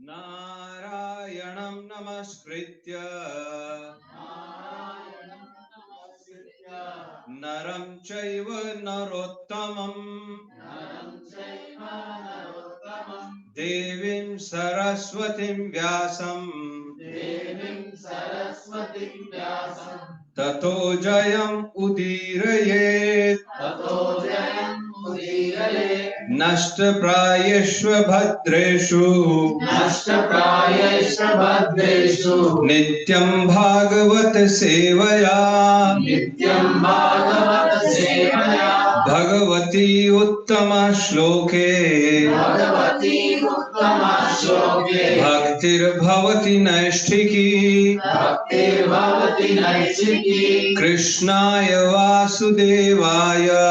Narayanam namaskritya Naram chaiva narottamam Devim saraswatim vyasam Tato jayam udirayet Nashta prayeshva bhadreshu Nityam bhagavat sevaya Bhagavati uttama shloke Bhaktir bhavati naishtiki Kṛṣṇāya vasudevaya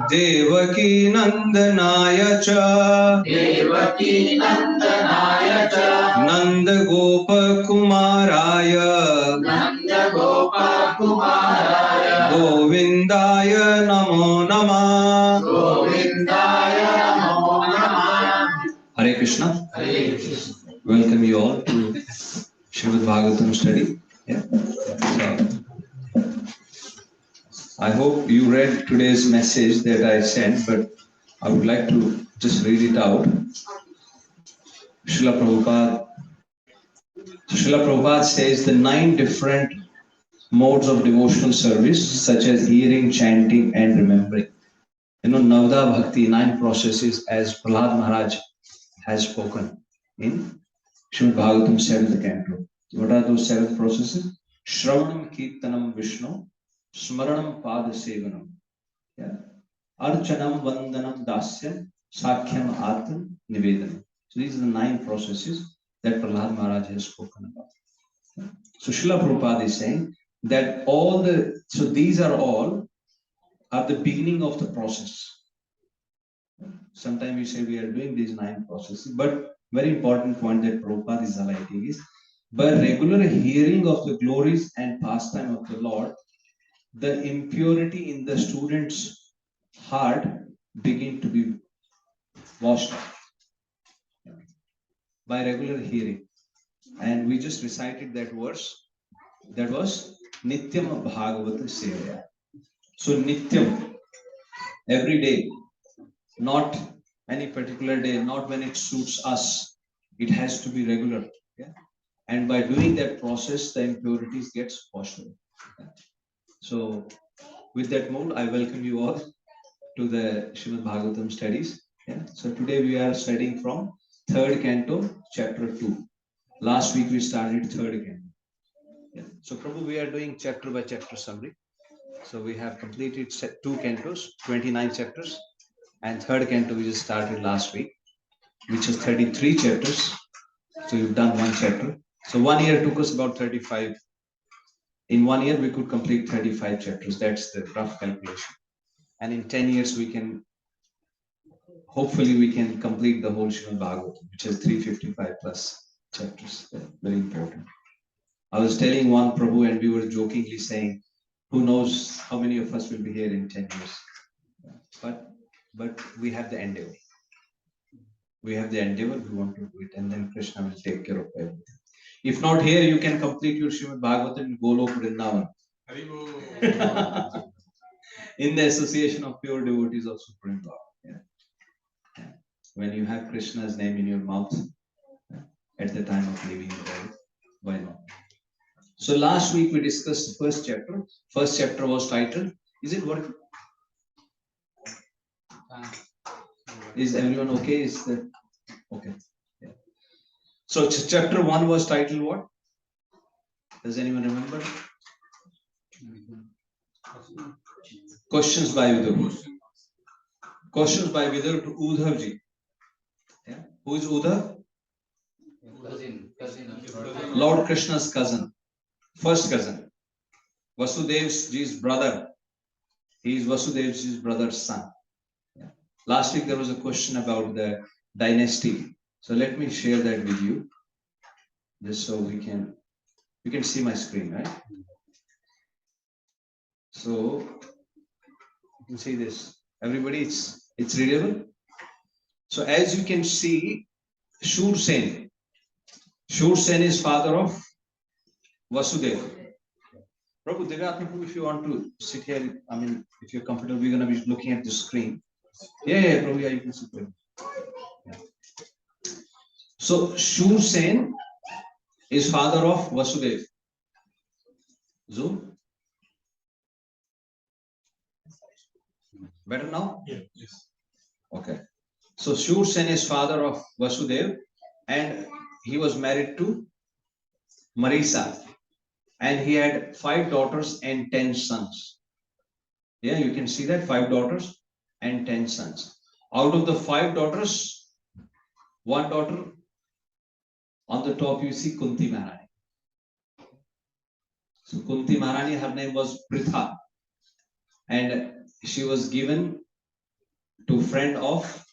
Devaki nandanaya cha Nanda gopa kumaraya Govindaya namo namah Hare Krishna. Welcome you all to Śrīmad-Bhāgavatam study. Yeah. So, I hope you read today's message that I sent, but I would like to just read it out. Srila Prabhupada says the 9 different modes of devotional service, such as hearing, chanting, and remembering. Navda Bhakti, 9 processes, as Prahlad Maharaj has spoken in Śrīmad-Bhāgavatam 7th canto. What are those 7 processes? Shravanam Kirtanam Vishnu, Smaranam Pada Sevanam, Archanam Vandanam Dasyam, Sakhyam Atman Nivedanam. So these are the 9 processes that Prahlad Maharaj has spoken about. So Srila Prabhupada is saying that these are all the beginning of the process. Sometimes we say we are doing these 9 processes, but very important point that Prabhupada is highlighting is, by regular hearing of the glories and pastime of the Lord, the impurity in the student's heart begin to be washed out by regular hearing. And we just recited that verse. That was Nityam Bhagavata Sevaya. So Nityam, every day, not any particular day, not when it suits us. It has to be regular. Yeah? And by doing that process, the impurities gets washed away. Yeah? So with that mode, I welcome you all to the Śrīmad-Bhāgavatam studies. Yeah? So today we are studying from 3rd canto, chapter 2. Last week we started 3rd canto. Yeah? So Prabhu, we are doing chapter by chapter summary. So we have completed 2 cantos, 29 chapters. And 3rd canto we just started last week, which is 33 chapters. So you've done 1 chapter. So 1 year took us about 35. In 1 year we could complete 35 chapters. That's the rough calculation. And in 10 years hopefully we can complete the whole Śrīmad-Bhāgavatam, which is 355 plus chapters. Very important. I was telling one Prabhu, and we were jokingly saying, who knows how many of us will be here in 10 years. But we have the endeavor. We have the endeavor, we want to do it, and then Kṛṣṇa will take care of everything. If not here, you can complete your Śrīmad-Bhāgavatam in Golok Vrindavan. In the association of pure devotees of Supreme Lord. Yeah. When you have Kṛṣṇa's name in your mouth at the time of leaving the body, why not? So last week we discussed the 1st chapter. 1st chapter was titled, is it working? Is everyone okay? Okay? Yeah. So chapter 1 was titled what? Does anyone remember? Questions by Vidur. Questions by Vidur to Uddhav ji. Yeah. Who is Uddhav? Cousin. Lord Kṛṣṇa's cousin. First cousin. Vasudev ji's brother. He is Vasudev ji's brother's son. Yeah. Last week there was a question about the dynasty. So let me share that with you. Just so you can see my screen, right? So you can see this. Everybody, it's readable. So as you can see, Shūrsen is father of Vasudeva. Prabhu, Divyaatma Prabhu, if you want to sit here, I mean, if you're comfortable, we're going to be looking at the screen. Yeah, Prabhu, yeah, you can sit there. Yeah. So Shūrsen is father of Vasudeva. Zoom. Better now? Yeah, yes. Okay. So Shūrsen is father of Vasudeva, and he was married to Marisa, and he had 5 daughters and 10 sons. Yeah, you can see that 5 daughters and 10 sons. Out of the 5 daughters, 1 daughter on the top you see Kunti Maharani. So Kunti Maharani, her name was Pritha, and she was given to friend of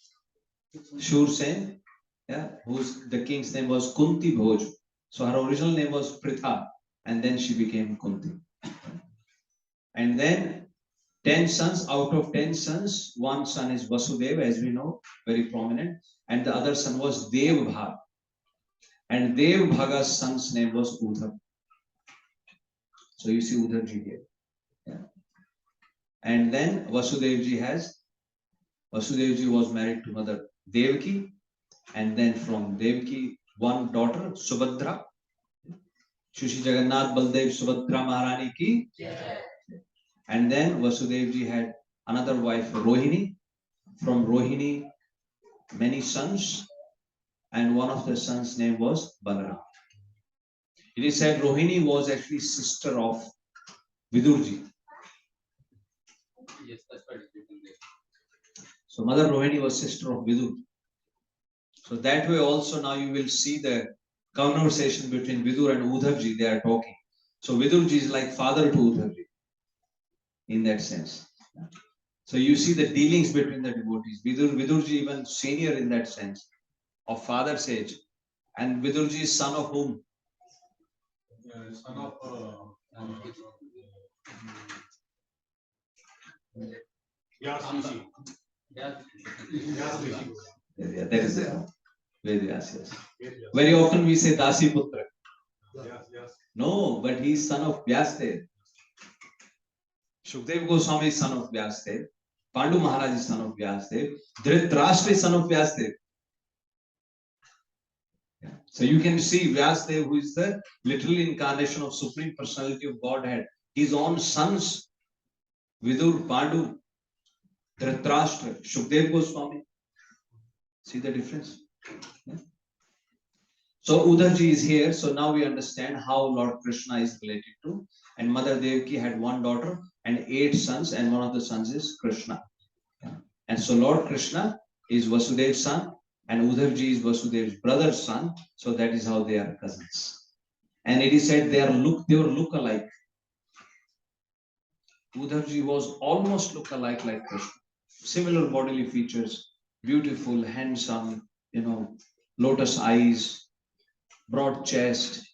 Shūrsen, yeah, whose the king's name was Kunti Bhoj. So her original name was Pritha, and then she became Kunti. And then 10 sons, out of 10 sons, 1 son is Vasudeva, as we know, very prominent, and the other son was Devbhag. And Devbhaga's son's name was Udhav. So you see Udhavji here. Yeah. And then Vasudevji was married to mother Devaki, and then from Devaki, 1 daughter, Subhadra. Shushi Jagannath Baldev Subhadra Maharani ki. Yeah. And then Vasudevji had another wife, Rohini. From Rohini, many sons, and one of the sons' name was Balaram. It is said Rohini was actually sister of Vidurji. Yes, that's right. So Mother Rohini was sister of Vidur. So that way also now you will see the conversation between Vidur and Udhavji, they are talking. So Vidurji is like father to Udhavji in that sense. So you see the dealings between the devotees. Vidurji even senior in that sense, of father's age. And Vidurji is son of whom? Son of Vyas. Yeah, that is it. Yes. Very often we say Dasi Putra. Yes. No, but he is son of Vyasdev. Shukdev Goswami is son of Vyasdev. Pandu Maharaj is son of Vyasdev. Dhritarashtra is son of Vyasdev. Yeah. So you can see Vyasdev, who is the literal incarnation of Supreme Personality of Godhead. His own sons, Vidur, Pandu, Dhritarashtra, Shukdev Goswami. See the difference? Yeah. So Udhavji is here. So now we understand how Lord Kṛṣṇa is related to. And Mother Devaki had 1 daughter and 8 sons, and one of the sons is Kṛṣṇa. Yeah. And so Lord Kṛṣṇa is Vasudev's son, and Udhavji is Vasudev's brother's son. So that is how they are cousins. And it is said they were look-alike. Udhavji was almost look-alike like Kṛṣṇa. Similar bodily features, beautiful, handsome, lotus eyes, broad chest,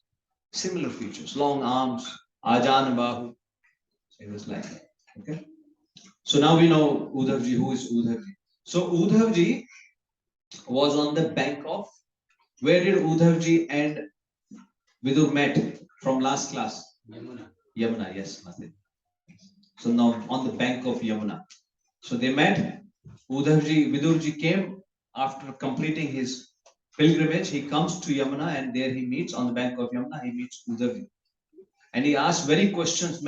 similar features, long arms, Ajana Bahu. So it was like that. Okay. So now we know Udhavji. Who is Udhavji? So Udhavji was on the bank of, where did Udhavji and Vidur met from last class? Yamuna, yes. So now on the bank of Yamuna. So they met. Vidurji came after completing his pilgrimage. He comes to Yamuna, and there he meets, on the bank of Yamuna, he meets Udhavji. And he asked many questions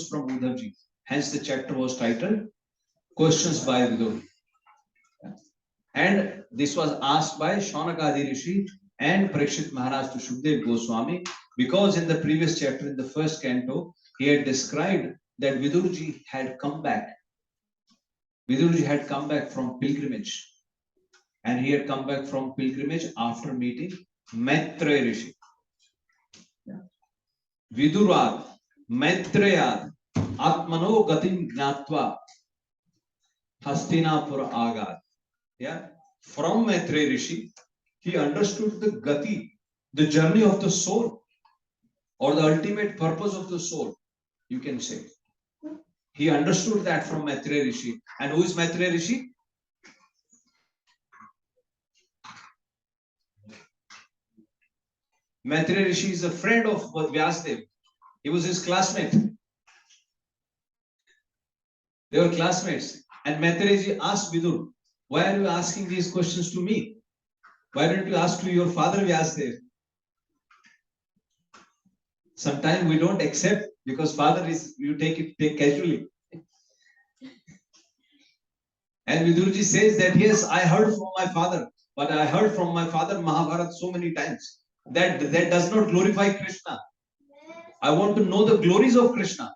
from Udhavji. Hence the chapter was titled Questions by Vidur. And this was asked by Shaunakadi Rishi and Parikshit Maharaj to Shukdev Goswami, because in the previous chapter, in the first canto, he had described that Vidurji had come back. Vidurji had come back from pilgrimage, and he had come back from pilgrimage after meeting Maitreya Rishi. Yeah. Vidurad, Maitreyad, Atmano Gatim Gnatva, Hastinapura Agad. Yeah. From Maitreya Rishi, he understood the Gati, the journey of the soul, or the ultimate purpose of the soul, you can say. He understood that from Maitreya Rishi. And who is Maitreya Rishi? Maitreya Rishi is a friend of Vyasadeva. He was his classmate. They were classmates. And Maitreya Ji asked Vidur, why are you asking these questions to me? Why don't you ask to your father Vyasadeva? Sometimes we don't accept because father is, you take casually. And Vidurji says that, yes, I heard from my father, but I heard from my father Mahabharata so many times. That does not glorify Kṛṣṇa. I want to know the glories of Kṛṣṇa.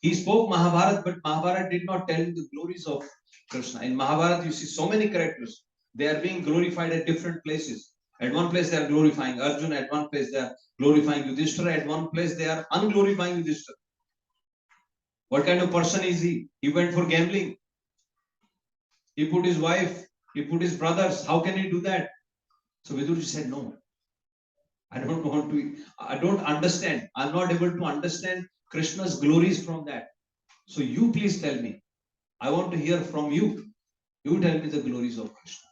He spoke Mahabharata, but Mahabharata did not tell him the glories of Kṛṣṇa. In Mahabharata, you see so many characters. They are being glorified at different places. At one place, they are glorifying Arjuna. At one place, they are glorifying Yudhishthira. At one place, they are unglorifying Yudhishthira. What kind of person is he? He went for gambling. He put his wife, he put his brothers. How can he do that? So Vidurji said, no, I don't want to, I don't understand. I'm not able to understand Krishna's glories from that. So you please tell me. I want to hear from you. You tell me the glories of Krishna.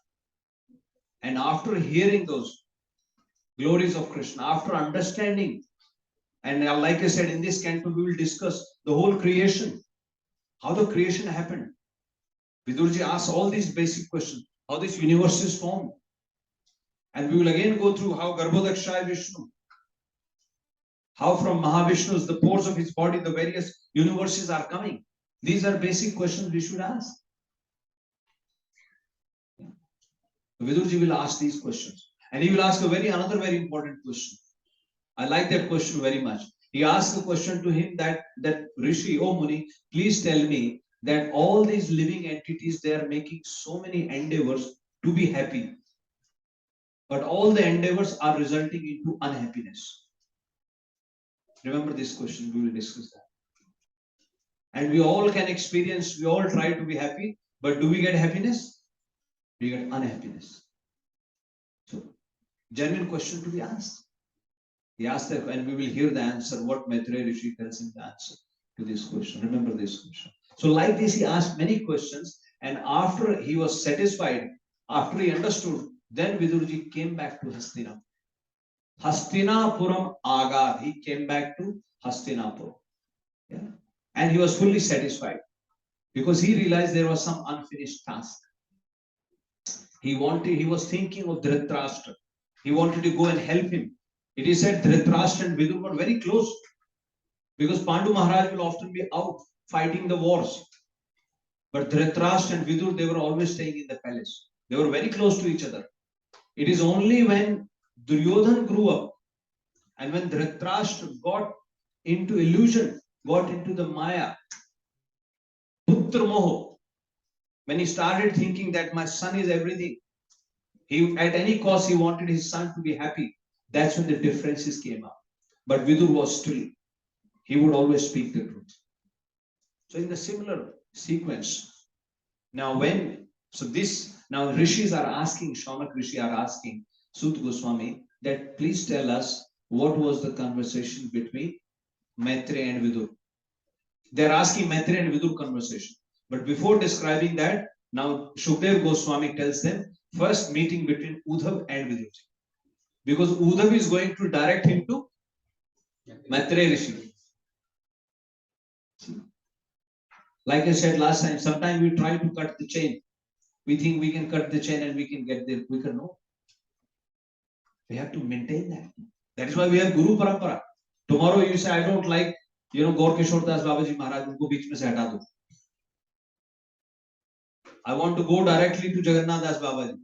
And after hearing those glories of Krishna, after understanding, and like I said, in this canto, we will discuss the whole creation, how the creation happened. Vidurji asks all these basic questions, how this universe is formed. And we will again go through how Garbhodakshaya Vishnu, how from Mahavishnu's, the pores of his body, the various universes are coming. These are basic questions we should ask. Vidurji will ask these questions. And he will ask another very important question. I like that question very much. He asked a question to him that Rishi, oh Muni, please tell me that all these living entities, they are making so many endeavors to be happy. But all the endeavors are resulting into unhappiness. Remember this question, we will discuss that. And we all can experience, we all try to be happy, but do we get happiness? We get unhappiness. So, genuine question to be asked. He asked that, and we will hear the answer, what Maitreya Rishi tells him the answer to this question. Remember this question. So like this, he asked many questions, and after he was satisfied, after he understood, then Vidurji came back to Hastinapur. Hastinapuram Agar. He came back to Hastinapur. Yeah? And he was fully satisfied because he realized there was some unfinished task. He was thinking of Dhritarashtra. He wanted to go and help him. It is said Dhritarashtra and Vidur were very close because Pandu Maharaj will often be out fighting the wars. But Dhritarashtra and Vidur, they were always staying in the palace. They were very close to each other. It is only when Duryodhan grew up and when Dhritarashtra got into illusion, got into the Maya, Putra Moho, when he started thinking that my son is everything, at any cost he wanted his son to be happy, that's when the differences came up. But Vidur was still, he would always speak the truth. So in the similar sequence, now rishis are asking, Shaunak Rishi are asking Sut Goswami that please tell us what was the conversation between Maitreya and Vidur. They're asking Maitreya and Vidur conversation. But before describing that, now Shukdev Goswami tells them first meeting between Uddhav and Vidurji. Because Uddhav is going to direct him to Maitreya Rishi. Like I said last time, sometimes we try to cut the chain. We think we can cut the chain and we can get there quicker. No. We have to maintain that. That is why we have Guru Parampara. Tomorrow you say, I don't like, Gaur Kishore Das Babaji Maharaj, unko beech mein se hata do. I want to go directly to Jagannath Das Babaji.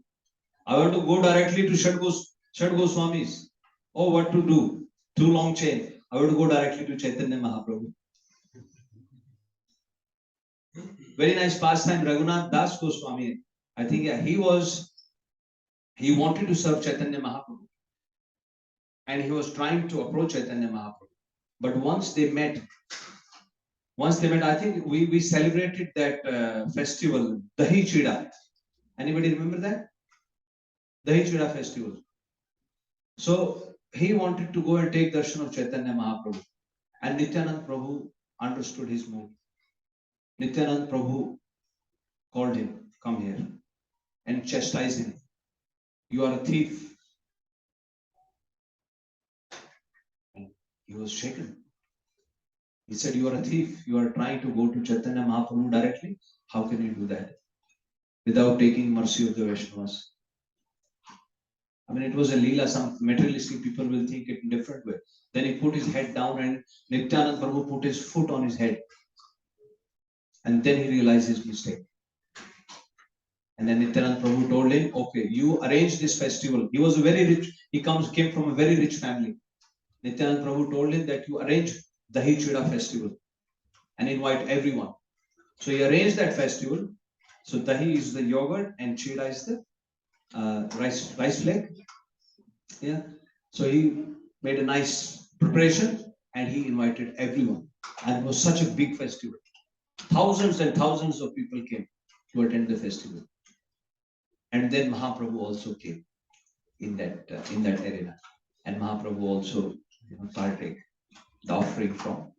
I want to go directly to Shad Goswamis. Oh, what to do? Through long chain. I want to go directly to Chaitanya Mahaprabhu. Very nice pastime, Raghunath Das Goswami. I think he wanted to serve Chaitanya Mahaprabhu. And he was trying to approach Chaitanya Mahaprabhu. But once they met, I think we celebrated that festival, Dahi Chida. Anybody remember that? Dahi Chida festival. So he wanted to go and take darshan of Chaitanya Mahaprabhu. And Nityanand Prabhu understood his mood. Nityanand Prabhu called him, come here, and chastised him. You are a thief. was shaken. He said, you are a thief. You are trying to go to Chaitanya Mahaprabhu directly. How can you do that? Without taking mercy of the Vaishnavas. I mean, it was a Leela. Some materialistic people will think it in a different way. Then he put his head down and Nityanand Prabhu put his foot on his head. And then he realized his mistake. And then Nityanand Prabhu told him, okay, you arrange this festival. He was very rich. He came from a very rich family. Nityanand Prabhu told him that you arrange Dahi Chida festival and invite everyone. So he arranged that festival. So Dahi is the yogurt and Chida is the rice flake. Yeah. So he made a nice preparation and he invited everyone. And it was such a big festival. Thousands and thousands of people came to attend the festival. And then Mahaprabhu also came in that arena. And Mahaprabhu also partake the offering from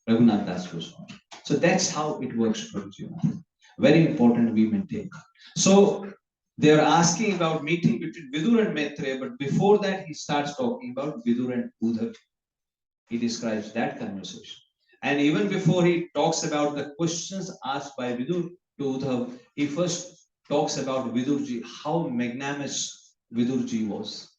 Raghunath Das Goswami. So that's how it works, Prabhuji. Very important we maintain. So they are asking about meeting between Vidur and Maitreya, but before that he starts talking about Vidur and Uddhav. He describes that conversation. And even before he talks about the questions asked by Vidur to Uddhav, he first talks about Vidurji, how magnanimous Vidurji was.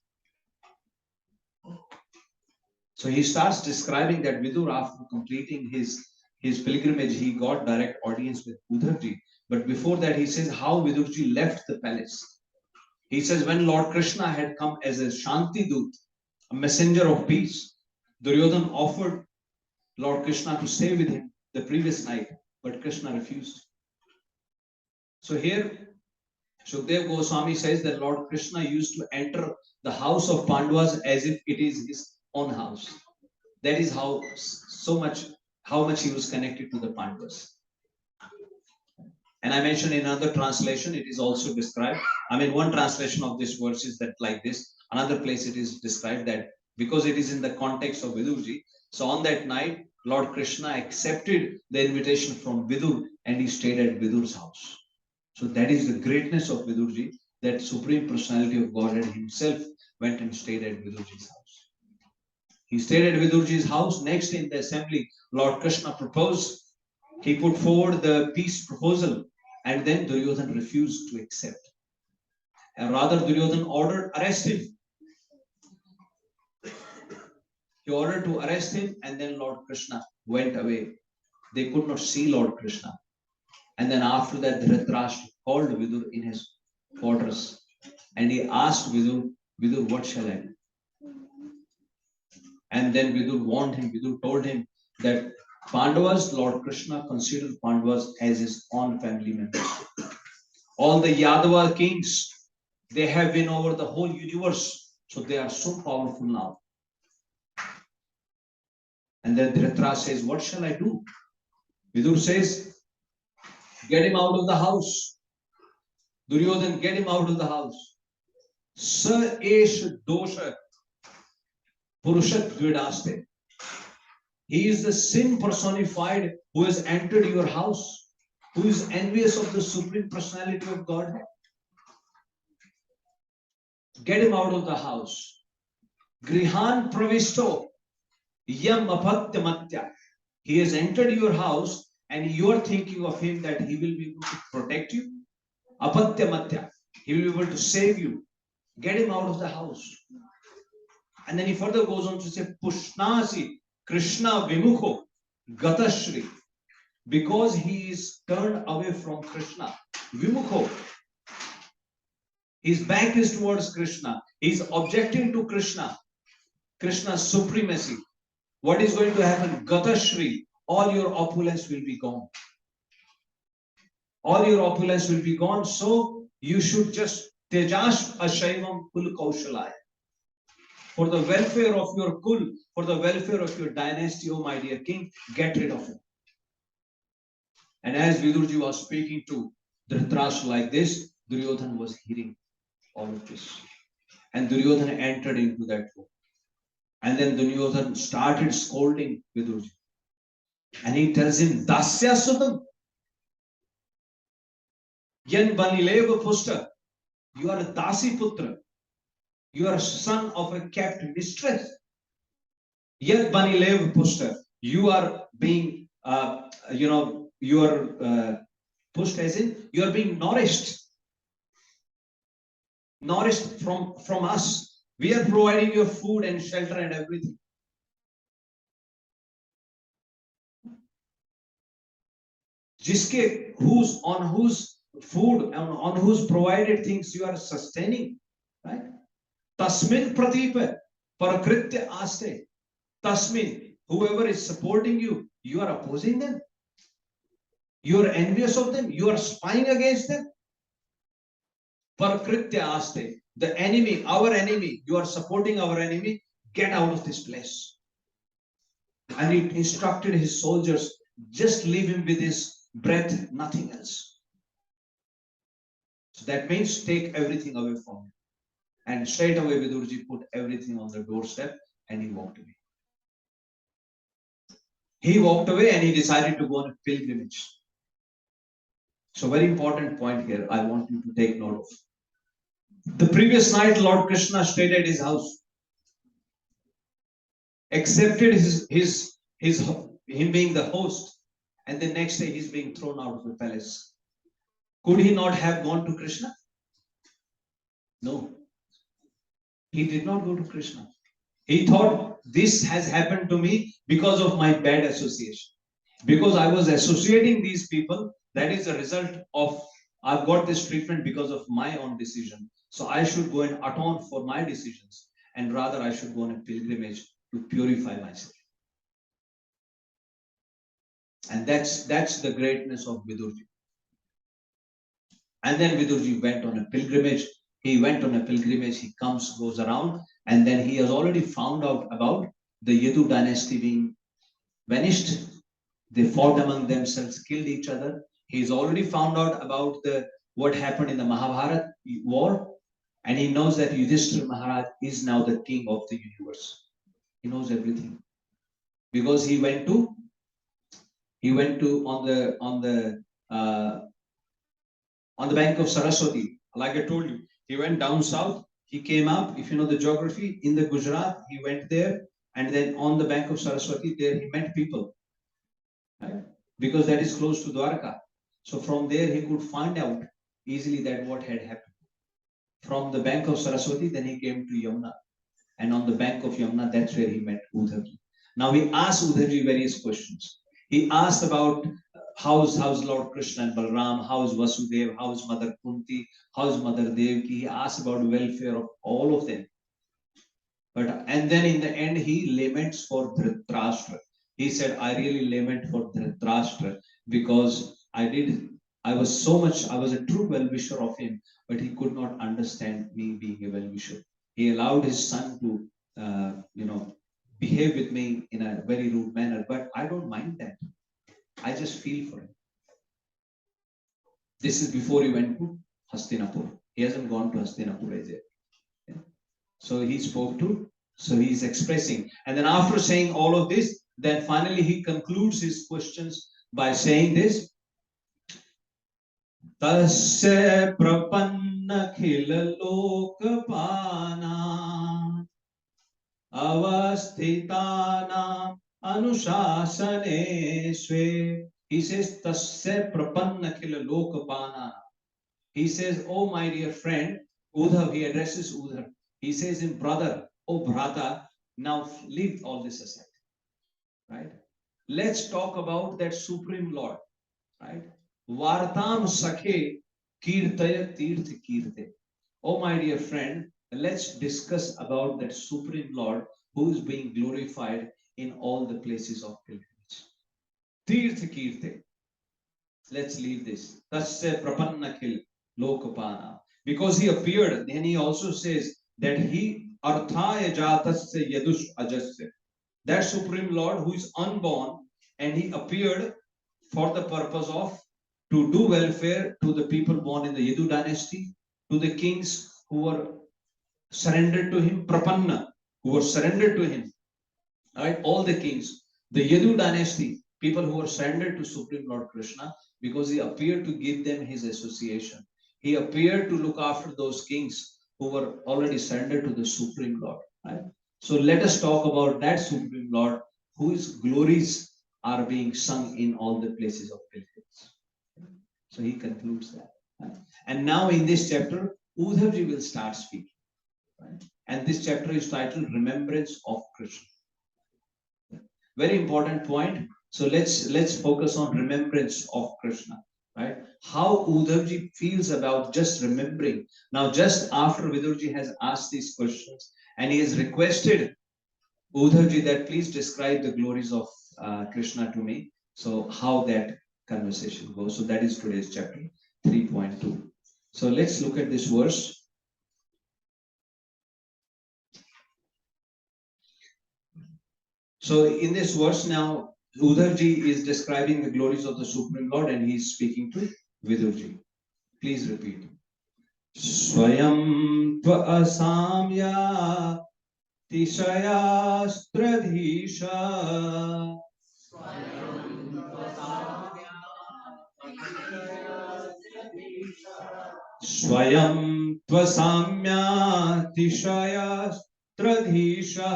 So he starts describing that Vidur, after completing his pilgrimage, he got direct audience with Uddhavji. But before that, he says how Vidurji left the palace. He says when Lord Kṛṣṇa had come as a Shanti Dut, a messenger of peace, Duryodhana offered Lord Kṛṣṇa to stay with him the previous night, but Kṛṣṇa refused. So here, Shukdev Goswami says that Lord Kṛṣṇa used to enter the house of Pandavas as if it is his own house. That is how much he was connected to the Pandavas. And I mentioned in another translation, it is also described. I mean, one translation of this verse is that like this. Another place it is described that because it is in the context of Vidurji. So on that night, Lord Kṛṣṇa accepted the invitation from Vidur and he stayed at Vidur's house. So that is the greatness of Vidurji, that Supreme Personality of Godhead himself went and stayed at Vidurji's house. He stayed at Vidurji's house. Next in the assembly, Lord Kṛṣṇa proposed. He put forward the peace proposal and then Duryodhana refused to accept. And rather Duryodhana ordered arrest him. He ordered to arrest him and then Lord Kṛṣṇa went away. They could not see Lord Kṛṣṇa. And then after that, Dhritarashtra called Vidur in his quarters and he asked Vidur, what shall I do? And then Vidur warned him. Vidur told him that Pandavas, Lord Kṛṣṇa considered Pandavas as his own family members. All the Yadava kings, they have been over the whole universe. So they are so powerful now. And then Dhritarashtra says, what shall I do? Vidur says, get him out of the house. Duryodhana, get him out of the house. Sa esh dosha purushat dvidaste. He is the sin personified who has entered your house, who is envious of the Supreme Personality of Godhead. Get him out of the house. Grihan pravishto yam apatyamatya. He has entered your house and you are thinking of him that he will be able to protect you. Apatyamatya. He will be able to save you. Get him out of the house. And then he further goes on to say, Pushnasi Kṛṣṇa Vimukho Gatashri. Because he is turned away from Kṛṣṇa. Vimukho. His back is towards Kṛṣṇa. He is objecting to Kṛṣṇa. Kṛṣṇa's supremacy. What is going to happen? Gatashri. All your opulence will be gone. All your opulence will be gone. So you should just tejash ashaivam kul kaushalaya. For the welfare of your kul, for the welfare of your dynasty, oh my dear king, get rid of him. And as Vidurji was speaking to Dhritarashtra like this, Duryodhana was hearing all of this. And Duryodhana entered into that room. And then Duryodhana started scolding Vidurji. And he tells him, Dasya Sudam. Yan Banileva Pusta. You are a Dasi Putra. You are a son of a kept mistress. Yet Bani Lev Pushta, you are being, you are pushed as in you are being nourished from us. We are providing your food and shelter and everything. Jiske on whose food and on whose provided things you are sustaining, right? Tasmin pratipa parakritya aste. Tasmin, whoever is supporting you, you are opposing them. You are envious of them. You are spying against them. Parakritya aste. The enemy, our enemy, you are supporting our enemy. Get out of this place. And he instructed his soldiers, just leave him with his breath, nothing else. So that means take everything away from him. And straight away Vidurji put everything on the doorstep and he walked away. He walked away and he decided to go on a pilgrimage. So very important point here, I want you to take note of. The previous night, Lord Kṛṣṇa stayed at his house, accepted him being the host, and the next day he's being thrown out of the palace. Could he not have gone to Kṛṣṇa? No. He did not go to Kṛṣṇa. He thought this has happened to me because of my bad association. Because I was associating these people, that is the result of I've got this treatment because of my own decision. So I should go and atone for my decisions, and rather I should go on a pilgrimage to purify myself. And that's the greatness of Vidurji. And then Vidurji went on a pilgrimage. He went on a pilgrimage, he goes around, and then he has already found out about the Yadu dynasty being vanished. They fought among themselves, killed each other. He's already found out about what happened in the Mahabharata war, and he knows that Yudhishthira Maharaj is now the king of the universe. He knows everything because he went to on the bank of Saraswati. Like I told you, he went down south. He came up. If you know the geography, in the Gujarat, he went there, and then on the bank of Saraswati, there he met people, right? Because that is close to Dwarka. So from there, he could find out easily that what had happened. From the bank of Saraswati, then he came to Yamuna. And on the bank of Yamuna, that's where he met Uddhavji. Now he asked Uddhavji various questions. He asked about how's Lord Kṛṣṇa and Balram, how's Vasudeva, how's Mother Kunti, how's Mother Devaki. He asked about the welfare of all of them. And then in the end, he laments for Dhritarashtra. He said, I really lament for Dhritarashtra because I was a true well-wisher of him, but he could not understand me being a well-wisher. He allowed his son to, behave with me in a very rude manner, but I don't mind that. I just feel for him. This is before he went to Hastinapur. He hasn't gone to Hastinapur as yet. Yeah. So he spoke to, so he's expressing. And then after saying all of this, then finally he concludes his questions by saying this. Tasya prapanna khila lokapana avasthitanam anushasane swe. He says, Tasya prapanna khila lokapana. He says, oh my dear friend, Uddhav, he addresses Uddhav. He says him, brother, oh Bhrata, now leave all this aside. Right? Let's talk about that Supreme Lord. Right? Vartam Sakhe Kirtaya Tirth Kirte. Oh my dear friend, let's discuss about that Supreme Lord who is being glorified in all the places of pilgrimage. Tirth Kirte. Let's leave this. Tasya Prapanna Khil Lokapana. Because he appeared, then he also says that he Arthaya Jatasya Yadush Ajasya. That Supreme Lord who is unborn, and he appeared for the purpose of to do welfare to the people born in the Yadu dynasty, to the kings who were surrendered to him, Prapanna, who were surrendered to him. Right? All the kings, the Yadu dynasty, people who were surrendered to Supreme Lord Kṛṣṇa, because he appeared to give them his association. He appeared to look after those kings who were already surrendered to the Supreme Lord. Right? So let us talk about that Supreme Lord whose glories are being sung in all the places of pilgrims. So he concludes that. And now in this chapter, Uddhavji will start speaking. Right? And this chapter is titled Remembrance of Kṛṣṇa. Very important point. So let's focus on remembrance of Kṛṣṇa. Right? How Uddhavji feels about just remembering. Now, just after Vidurji has asked these questions and he has requested Uddhavji that please describe the glories of Kṛṣṇa to me. So how that conversation goes. So that is today's chapter 3.2. So let's look at this verse. So in this verse now, Uddhavji is describing the glories of the Supreme Lord and he is speaking to Vidurji. Please repeat. Swayam tva asamya tishayastradhisha Swayam tva samya tishayastradhisha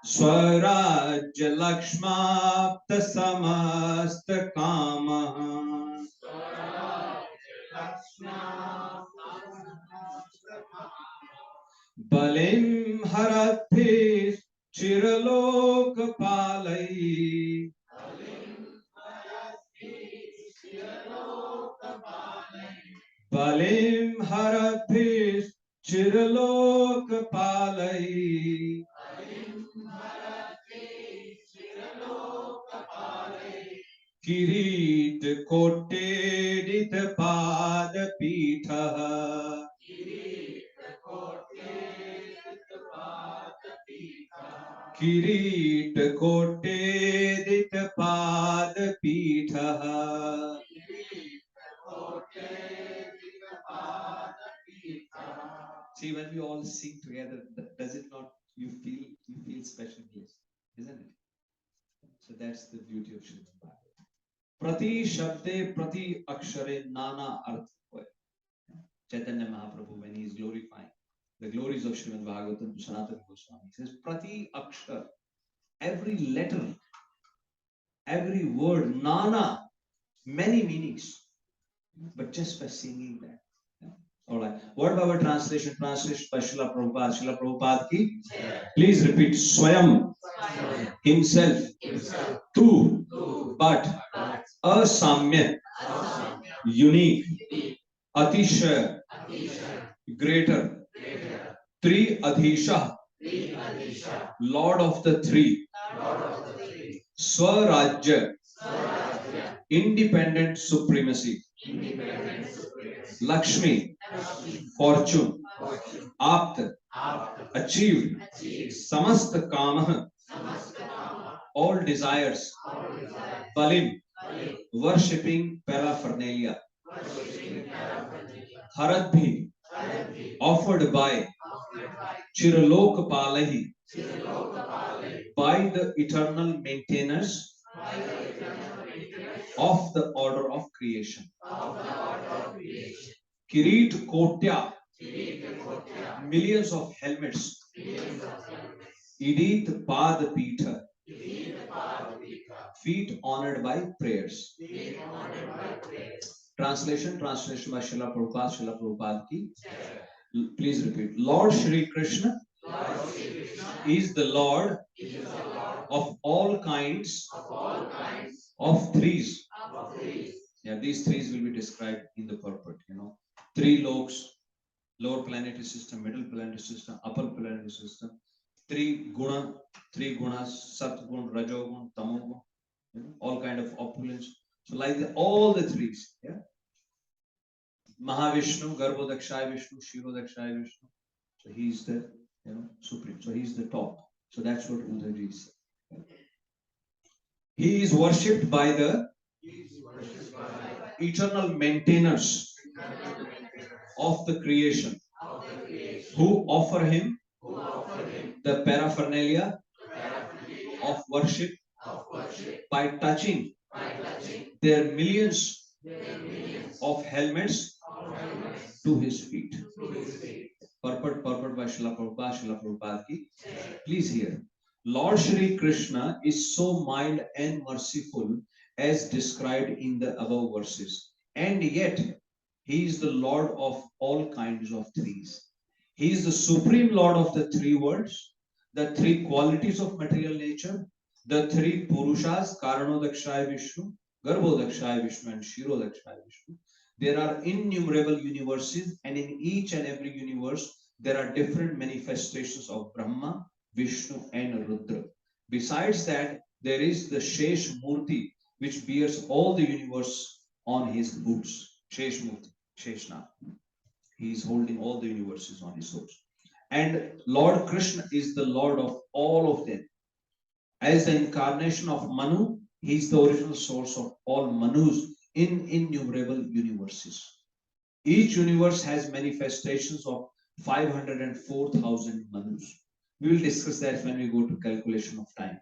Swarajya Lakshmapta Samasta Kamaha Balim Harathe Chiraloka Palai Balim Harathe Chiraloka Palai Kirit Kotedit Pada Pitha Kirit Kotedit Pada Pitha See, when we all sing together, does it not, you feel special bliss, isn't it? So that's the beauty of Śrīmad-Bhāgavatam. Prati Shabde, Prati Akshare, Nana Arth. Chaitanya Mahaprabhu, when he is glorifying the glories of Śrīmad-Bhāgavatam to Sanatana Goswami, he says, Prati Akshar, every letter, every word, Nana, many meanings, but just by singing that. All right. What about our translation? Translation by Srila Prabhupada. Srila Prabhupada ki. Please repeat. Swayam. Himself. Tu. But. Asamya. Unique. Atisha. Greater. Tri Adhisha. Lord of the three. Swarajya. Independent supremacy. Lakshmi, fortune, Apta, achieved, Samasta Kama, all desires, Balim, worshipping paraphernalia, Haradbhi, offered by Chiralok Palahi, by the eternal maintainers of the order of creation. Kirit Kotya, millions of helmets. Idit Pad Pita, feet honored by prayers. Translation by Srila Prabhupada. Srila Prabhupada ki. Please repeat. Lord Shri Kṛṣṇa is the Lord of all kinds of threes. Yeah, these threes will be described in the purport. Three loks, lower planetary system, middle planetary system, upper planetary system. Three gunas, Satgun, Rajogun, Tamogun, all kind of opulence. So like all the threes, yeah. Mahavishnu, Garbhodakshaya Vishnu, Shirodakshaya Vishnu. So he is the supreme. So he is the top. So that's what Uddhavji is. He is worshipped by the eternal maintainers of the creation who offer him the paraphernalia of worship by touching their millions of helmets to his feet. Purport by Srila Prabhupada ki. Please hear. Lord Shri Krishna is so mild and merciful as described in the above verses. And yet, he is the Lord of all kinds of trees. He is the supreme Lord of the three worlds, the three qualities of material nature, the three Purushas, Karanodakshaya Vishnu, Garbhodakshaya Vishnu, and Kshirodakshaya Vishnu. There are innumerable universes, and in each and every universe, there are different manifestations of Brahma, Vishnu, and Rudra. Besides that, there is the Shesh Murti, which bears all the universe on his boots. Shesh Murti, Sheshna. He is holding all the universes on his boots. And Lord Krishna is the Lord of all of them. As the incarnation of Manu, he is the original source of all Manus in innumerable universes. Each universe has manifestations of 504,000 Manus. We will discuss that when we go to calculation of time,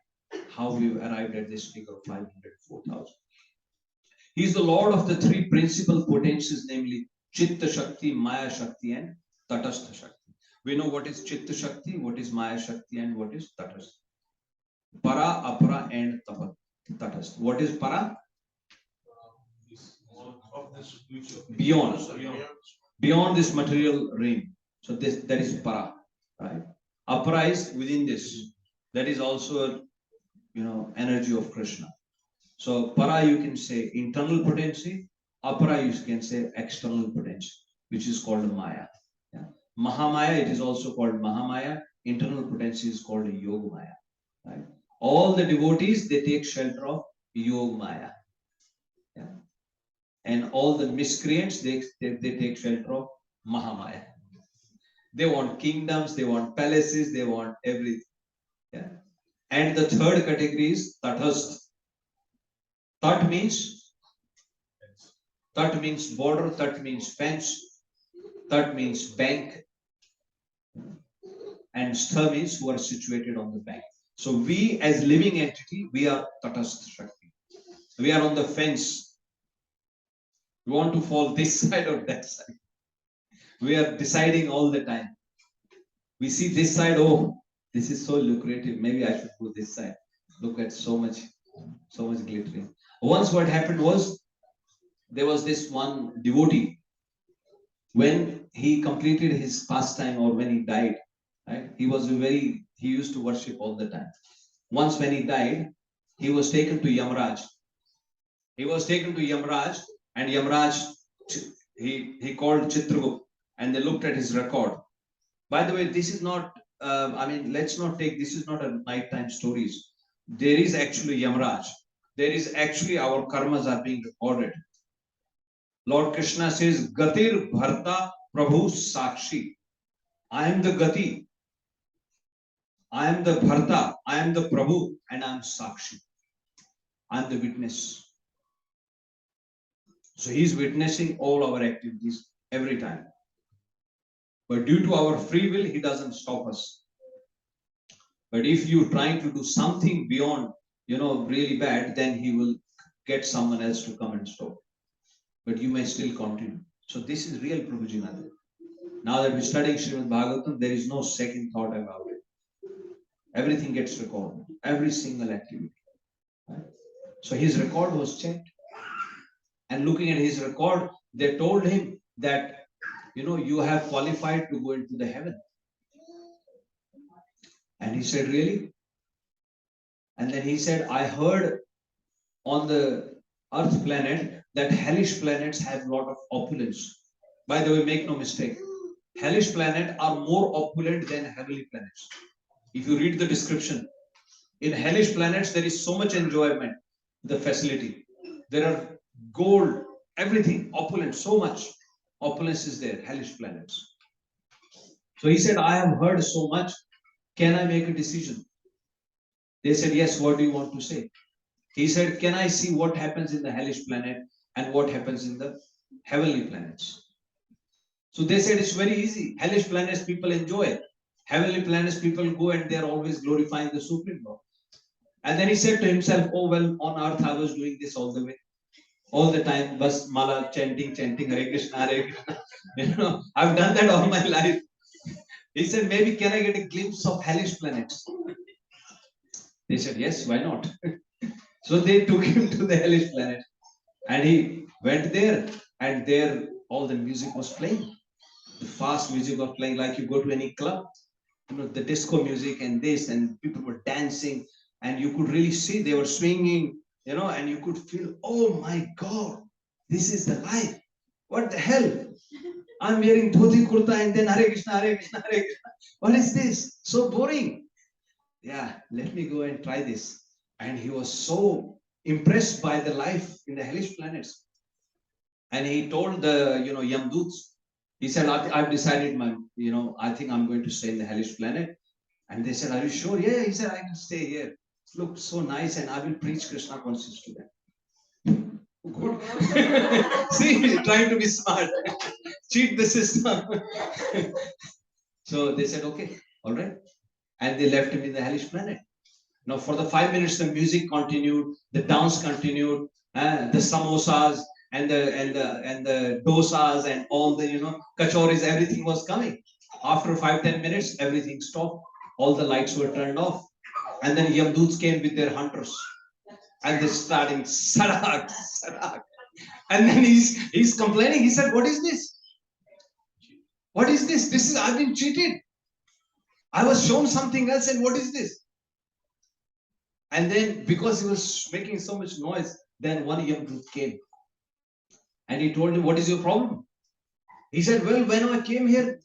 how we've arrived at this figure of 504,000. He is the Lord of the three principal potencies, namely Chitta Shakti, Maya Shakti, and Tatastha Shakti. We know what is Chitta Shakti, what is Maya Shakti, and what is Tatastha. Para, Apara, and Tatastha. What is Para? Beyond this material realm. So that is Para, right? Apara is within this. That is also, energy of Krishna. So Para, you can say internal potency. Apara, you can say external potency, which is called Maya. Yeah. Mahamaya, it is also called Mahamaya. Internal potency is called Yogamaya. Right? All the devotees, they take shelter of Yogamaya. Yeah. And all the miscreants, they take shelter of Mahamaya. They want kingdoms, they want palaces, they want everything. Yeah. And the third category is Tatastha. Tat means border, Tat means fence, Tat means bank, and Stha means who are situated on the bank. So we as living entity, we are Tatastha Shakti. We are on the fence. We want to fall this side or that side. We are deciding all the time. We see this side, oh, this is so lucrative. Maybe I should go this side. Look at so much glittering. Once what happened was, there was this one devotee. When he completed his pastime or when he died, right? He used to worship all the time. Once when he died, he was taken to Yamraj. And Yamraj, he called Chitragupta, and they looked at his record. By the way, this is not, let's not take, this is not a nighttime stories. There is actually Yamraj. There is actually our karmas are being recorded. Lord Krishna says, Gatir Bharta Prabhu Sakshi. I am the Gati. I am the Bharta. I am the Prabhu, and I am Sakshi. I am the witness. So he is witnessing all our activities every time. But due to our free will, he doesn't stop us. But if you try to do something beyond, really bad, then he will get someone else to come and stop. But you may still continue. So this is real Prabhuji Nath. Now that we're studying Śrīmad-Bhāgavatam, there is no second thought about it. Everything gets recorded. Every single activity. Right? So his record was checked. And looking at his record, they told him that, you have qualified to go into the heaven. And he said, really? And then he said, I heard on the Earth planet that hellish planets have a lot of opulence. By the way, make no mistake. Hellish planets are more opulent than heavenly planets. If you read the description, in hellish planets, there is so much enjoyment, the facility. There are gold, everything, opulent, so much opulence is there, hellish planets. So he said, I have heard so much. Can I make a decision? They said, yes, what do you want to say? He said, can I see what happens in the hellish planet and what happens in the heavenly planets? So they said, it's very easy. Hellish planets, people enjoy. Heavenly planets, people go and they're always glorifying the Supreme Lord. And then he said to himself, oh, well, on earth, I was doing this all the way. all the time, bas mala chanting, Hare Krishna, Hare Krishna. You know, I've done that all my life. He said, maybe can I get a glimpse of hellish planets? They said, yes, why not? So they took him to the hellish planet, and he went there, and there all the music was playing. The fast music was playing, like you go to any club, you know, the disco music and this, and people were dancing, and you could really see they were swinging, you know, and you could feel, oh my God, this is the life. What the hell? I'm wearing dhoti kurta and then Hare Krishna, Hare Krishna, Hare Krishna. What is this? So boring. Yeah, let me go and try this. And he was so impressed by the life in the hellish planets. And he told the, you know, Yamduts, he said, I've decided I think I'm going to stay in the hellish planet. And they said, are you sure? Yeah, he said, I can stay here. It looks so nice, and I will preach Krishna consciousness to them. Good. See, trying to be smart. Cheat the system. So they said, okay, all right. And they left him in the hellish planet. Now, for the 5 minutes, the music continued, the dance continued, the samosas and the dosas and all the, you know, kachoris, everything was coming. After 5-10 minutes, everything stopped. All the lights were turned off. And then Yamduts came with their hunters. And they're starting, sarak, sarak. And then he's complaining. He said, what is this? What is this? I've been cheated. I was shown something else, and what is this? And then, because he was making so much noise, then one Yamdut came. And he told him, what is your problem? He said, well, when I came here,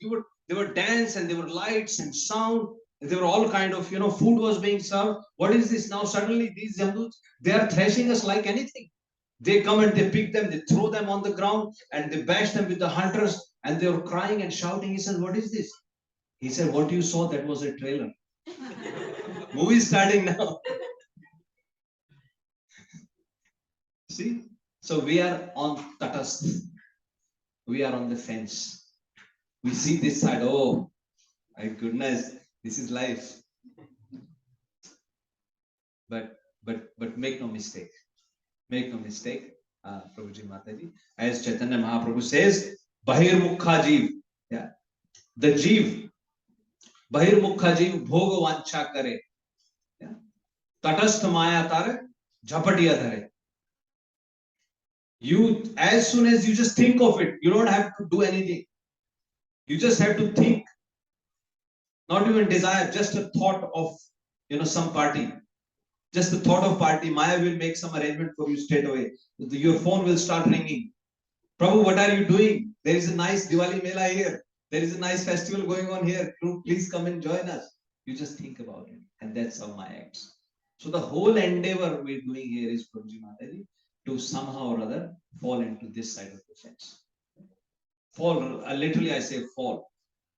there were dance, and there were lights and sound. There were all kind of, you know, food was being served. What is this? Now suddenly these Yamduts, they are thrashing us like anything. They come and they pick them, they throw them on the ground, and they bash them with the hunters, and they were crying and shouting. He said, what is this? He said, what you saw, that was a trailer. Movie starting now. See? So we are on Tatastha. We are on the fence. We see this side, oh, my goodness, this is life. But make no mistake. Make no mistake, Prabhuji Mataji. As Chaitanya Mahaprabhu says, Bahir Mukha Jeev. Yeah. The Jeev. Bahir Mukha Jeev Bhoga Vancha Kare. Yeah. Tatastha Maya Tare Jhapatiya Dhare. You, as soon as you just think of it, you don't have to do anything. You just have to think. Not even desire, just a thought of, you know, some party. Just the thought of party, Maya will make some arrangement for you straight away. Your phone will start ringing. Prabhu, what are you doing? There is a nice Diwali Mela here. There is a nice festival going on here. Please come and join us. You just think about it. And that's how Maya acts. So the whole endeavor we're doing here is, Prabhuji Mataji, to somehow or other fall into this side of the fence. Fall, literally I say fall.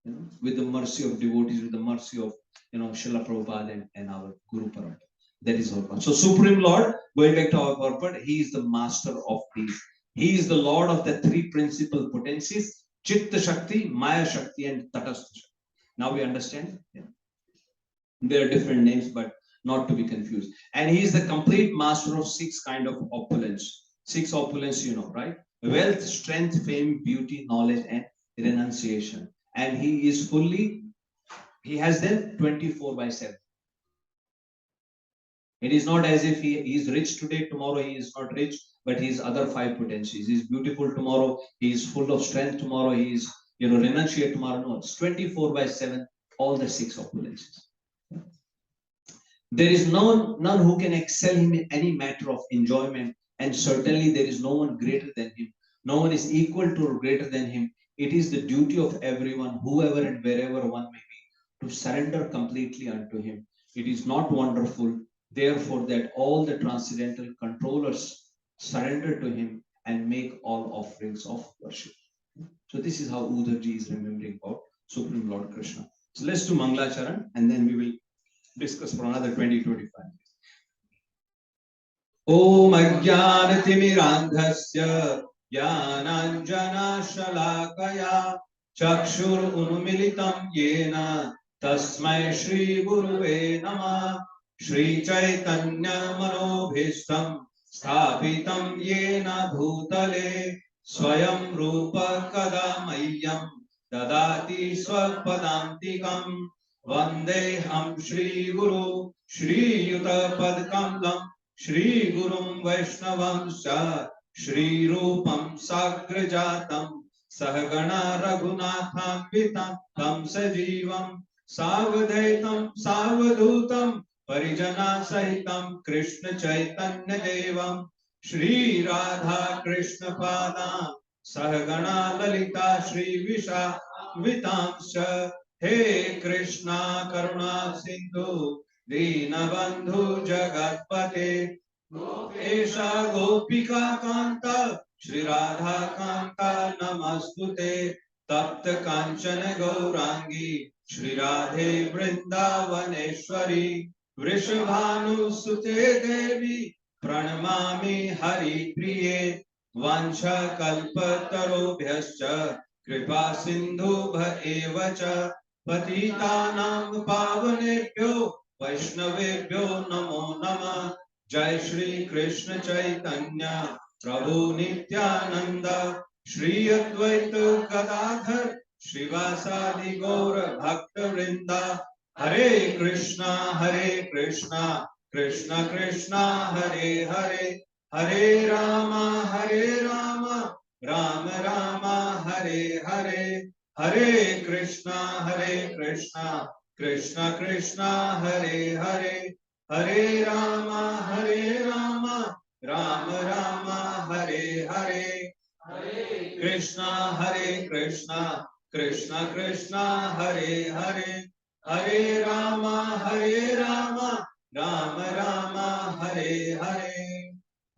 You know, with the mercy of devotees, with the mercy of, you know, Srila Prabhupada and our Guru Paranta. That is our part. So Supreme Lord, going back to our purport, He is the master of these. He is the Lord of the three principal potencies, Chitta Shakti, Maya Shakti, and Tatastha Shakti. Now we understand? Yeah. There are different names, but not to be confused. And He is the complete master of 6 kind of opulence. 6 opulence, you know, right? Wealth, strength, fame, beauty, knowledge, and renunciation. And He is fully, He has them 24/7. It is not as if he is rich today, tomorrow he is not rich, but he is other 5 potencies. He is beautiful tomorrow, he is full of strength tomorrow, he is, you know, renunciate tomorrow. No, it's 24/7, all the 6 opulences. There is none who can excel him in any matter of enjoyment, and certainly there is no one greater than him. No one is equal to or greater than him. It is the duty of everyone, whoever and wherever one may be, to surrender completely unto him. It is not wonderful, therefore, that all the transcendental controllers surrender to him and make all offerings of worship. So this is how Udharji is remembering about Supreme Lord Krishna. So let's do Mangalacharan, and then we will discuss for another 20-25 minutes. Om Ajnanatimmirandhasya Jnananjana Shalakaya Chakshur Unmilitam Yena Tasmai Shri Guruve Namah Shri Chaitanya Manobhishtam स्थापितं येन भूतले स्वयं रूप कदा मह्यं ददाति स्वपदान्तिकं वन्देऽहं श्रीगुरु श्रीयुतपदकमलं श्रीगुरुं वैष्णवंश्च श्रीरूपं साग्रजातं सहगणा रघुनाथान्वितं तं सजीवं सावधैतं सावधूतं परिजना सहितं कृष्ण चैतन्य देवं श्री राधा कृष्ण पादां सहगणा ललिता श्री विशाखान्वितांश्च हे कृष्णा करुणा सिंधु दीनबंधु जगत्पते गोपेशा गोपिका कांता श्री राधा कांता नमस्तुते तप्त कांचन गौरांगी श्री राधे वृंदावनेश्वरी वृषभानुसुते देवी प्रणमामि हरिप्रिये वाञ्छाकल्पतरुभ्यश्च कृपा सिन्धुभ्य एव च पतितानां पावनेभ्यो वैष्णवेभ्यो नमो नमः। जय श्री कृष्ण चैतन्य प्रभु नित्यानंद श्री अद्वैत गदाधर श्रीवासादि गौर भक्त वृंदा हरे कृष्णा कृष्णा कृष्णा हरे हरे हरे राम राम राम हरे हरे हरे कृष्णा कृष्णा कृष्णा हरे हरे हरे राम राम राम हरे हरे हरे कृष्णा कृष्णा कृष्णा हरे हरे हरे राम राम राम हरे हरे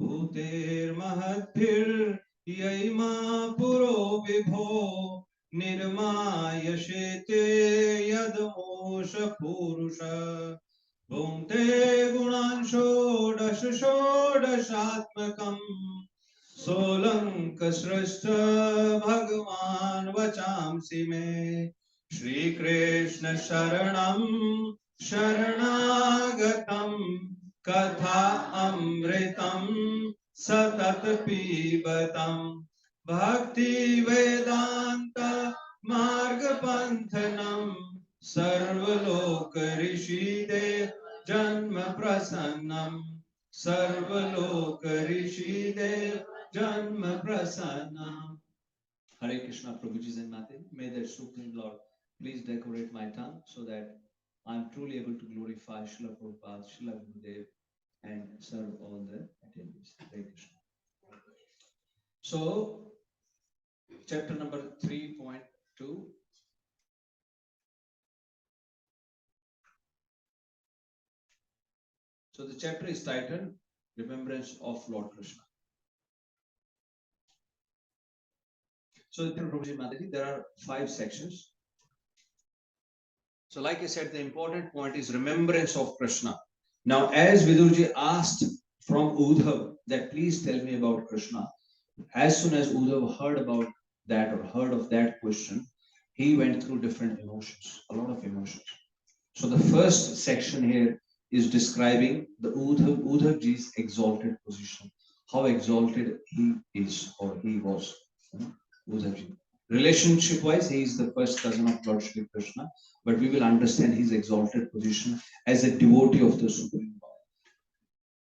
भूतेर्महद्भिर्यैमा पुरो विभो निर्मायशेते यदमोष पुरुष भुङ्क्ते गुणान् षोडश षोडशात्मकम् सोऽलङ्कसृष्ट भगवान् वचांसि मे श्रीकृष्ण शरणं शरणागतं कथा अमृतं सतत पीबतं भक्ति वेदांत मार्गपन्थनं सर्वलोक ऋषिदेव जन्म प्रसन्नं सर्वलोक ऋषिदेव जन्म प्रसन्नं। Hare Krishna, Prabhuji and Mataji. May the Supreme Lord please decorate my tongue so that I'm truly able to glorify Srila Prabhupada, Srila Gurudev, and serve all the attendees. Hare Krishna. So, chapter number 3.2. So, the chapter is titled Remembrance of Lord Krishna. So, Prabhuji Mataji, there are 5 sections. So, like I said, the important point is remembrance of Krishna. Now, as Vidurji asked from Uddhav that please tell me about Krishna, as soon as Uddhav heard about that or heard of that question, he went through different emotions, a lot of emotions. So, the first section here is describing the Uddhavji's exalted position, how exalted he is or he was, Uddhavji. Relationship wise, he is the first cousin of Lord Shri Krishna, but we will understand his exalted position as a devotee of the Supreme Lord.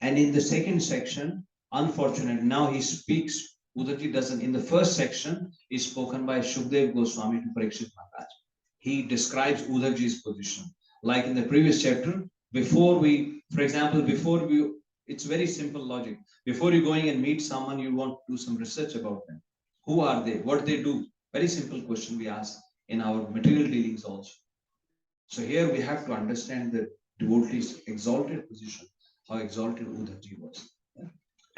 And in the second section, unfortunately, now he speaks, Uddhavji doesn't. In the first section is spoken by Shukdev Goswami to Parikshit Maharaj. He describes Uddhavji's position. Like in the previous chapter, for example, it's very simple logic. Before you going and meet someone, you want to do some research about them. Who are they? What they do? Very simple question we ask in our material dealings also. So here we have to understand the devotee's exalted position, how exalted Uddhavji was.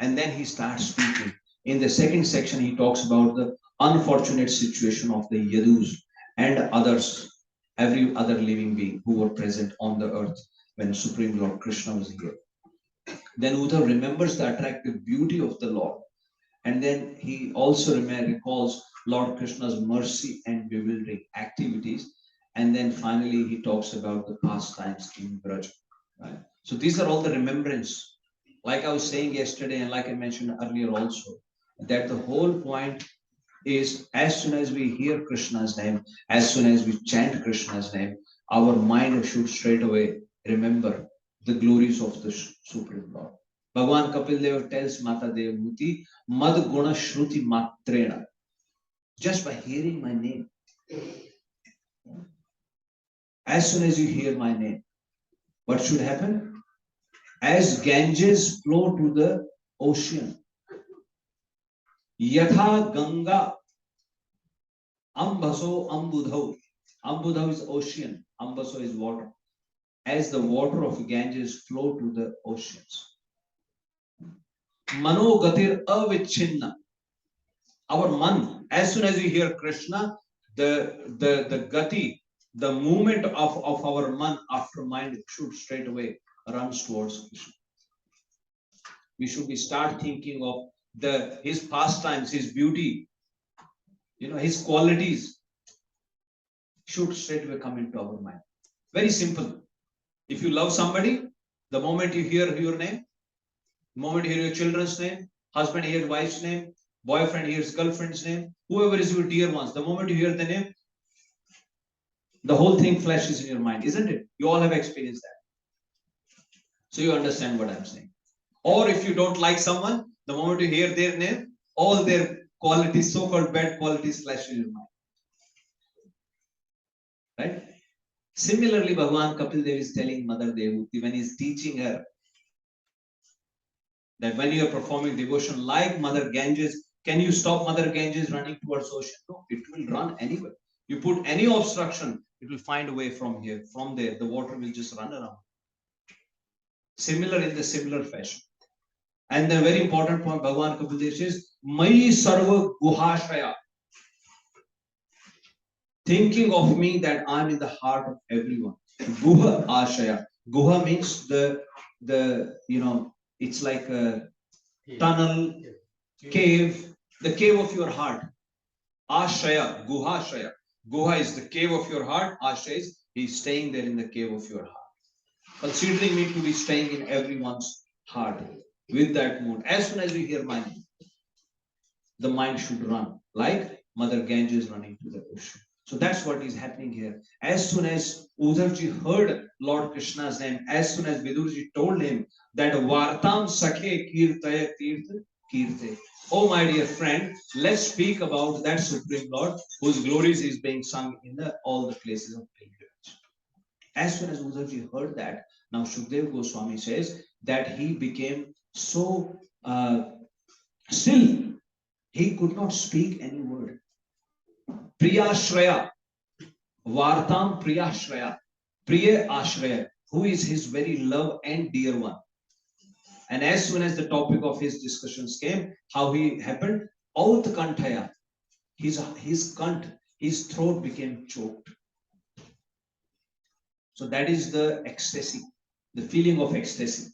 And then he starts speaking. In the second section, he talks about the unfortunate situation of the Yadus and others, every other living being who were present on the earth when Supreme Lord Krishna was here. Then Uddhav remembers the attractive beauty of the Lord. And then he also recalls Lord Krishna's mercy and bewildering activities. And then finally, he talks about the pastimes in Braj. Right? So these are all the remembrance Like I was saying yesterday, and like I mentioned earlier also, that the whole point is as soon as we hear Krishna's name, as soon as we chant Krishna's name, our mind should straight away remember the glories of the Supreme Lord. Bhagavan Kapil Deva tells Mata Devahuti, Mad Guna Shruti Matrena. Just by hearing my name. As soon as you hear my name, what should happen? As Ganges flow to the ocean, Yatha Ganga Ambaso Ambudhau. Ambudhau is ocean, Ambaso is water. As the water of Ganges flow to the oceans. Mano Gatir Avichinna. Our man, as soon as we hear Krishna, the gati, the movement of our man after mind should straight away runs towards Krishna. We should be start thinking of his pastimes, his beauty, his qualities should straight away come into our mind. Very simple. If you love somebody, the moment you hear your name, the moment you hear your children's name, husband hears wife's name, boyfriend hears girlfriend's name, whoever is your dear ones, the moment you hear the name, the whole thing flashes in your mind, isn't it? You all have experienced that. So you understand what I'm saying. Or if you don't like someone, the moment you hear their name, all their qualities, so-called bad qualities, flash in your mind. Right? Similarly, Bhagavan Kapil Dev is telling Mother Devahuti when he's teaching her that when you are performing devotion like Mother Ganges, can you stop Mother Ganges running towards ocean? No, it will run anywhere. You put any obstruction, it will find a way from here, from there. The water will just run around. Similar in the similar fashion. And the very important point, Bhagavan Kapil Dev says, Mai Sarva Guhashaya. Thinking of me that I'm in the heart of everyone. Guha Ashaya. Guha means it's like a tunnel, cave, the cave of your heart. Ashaya, Guha Ashaya. Guha is the cave of your heart. Ashaya is he's staying there in the cave of your heart. Considering me to be staying in everyone's heart with that mood. As soon as you hear my name, the mind should run like Mother Ganges running to the ocean. So that's what is happening here. As soon as Uddhavji heard Lord Krishna's name, as soon as Vidurji told him that Vartam Sakhe Kirtaya Tirtha Kirte. Oh my dear friend, let's speak about that Supreme Lord whose glories is being sung in all the places of pilgrimage. As soon as Uddhavji heard that, now Shukdev Goswami says that he became so still, he could not speak any word. Priyashraya, Vartam Priyashraya, Priya Ashraya, who is his very love and dear one. And as soon as the topic of his discussions came, how he happened, Aut Kantaya, his throat became choked. So that is the ecstasy, the feeling of ecstasy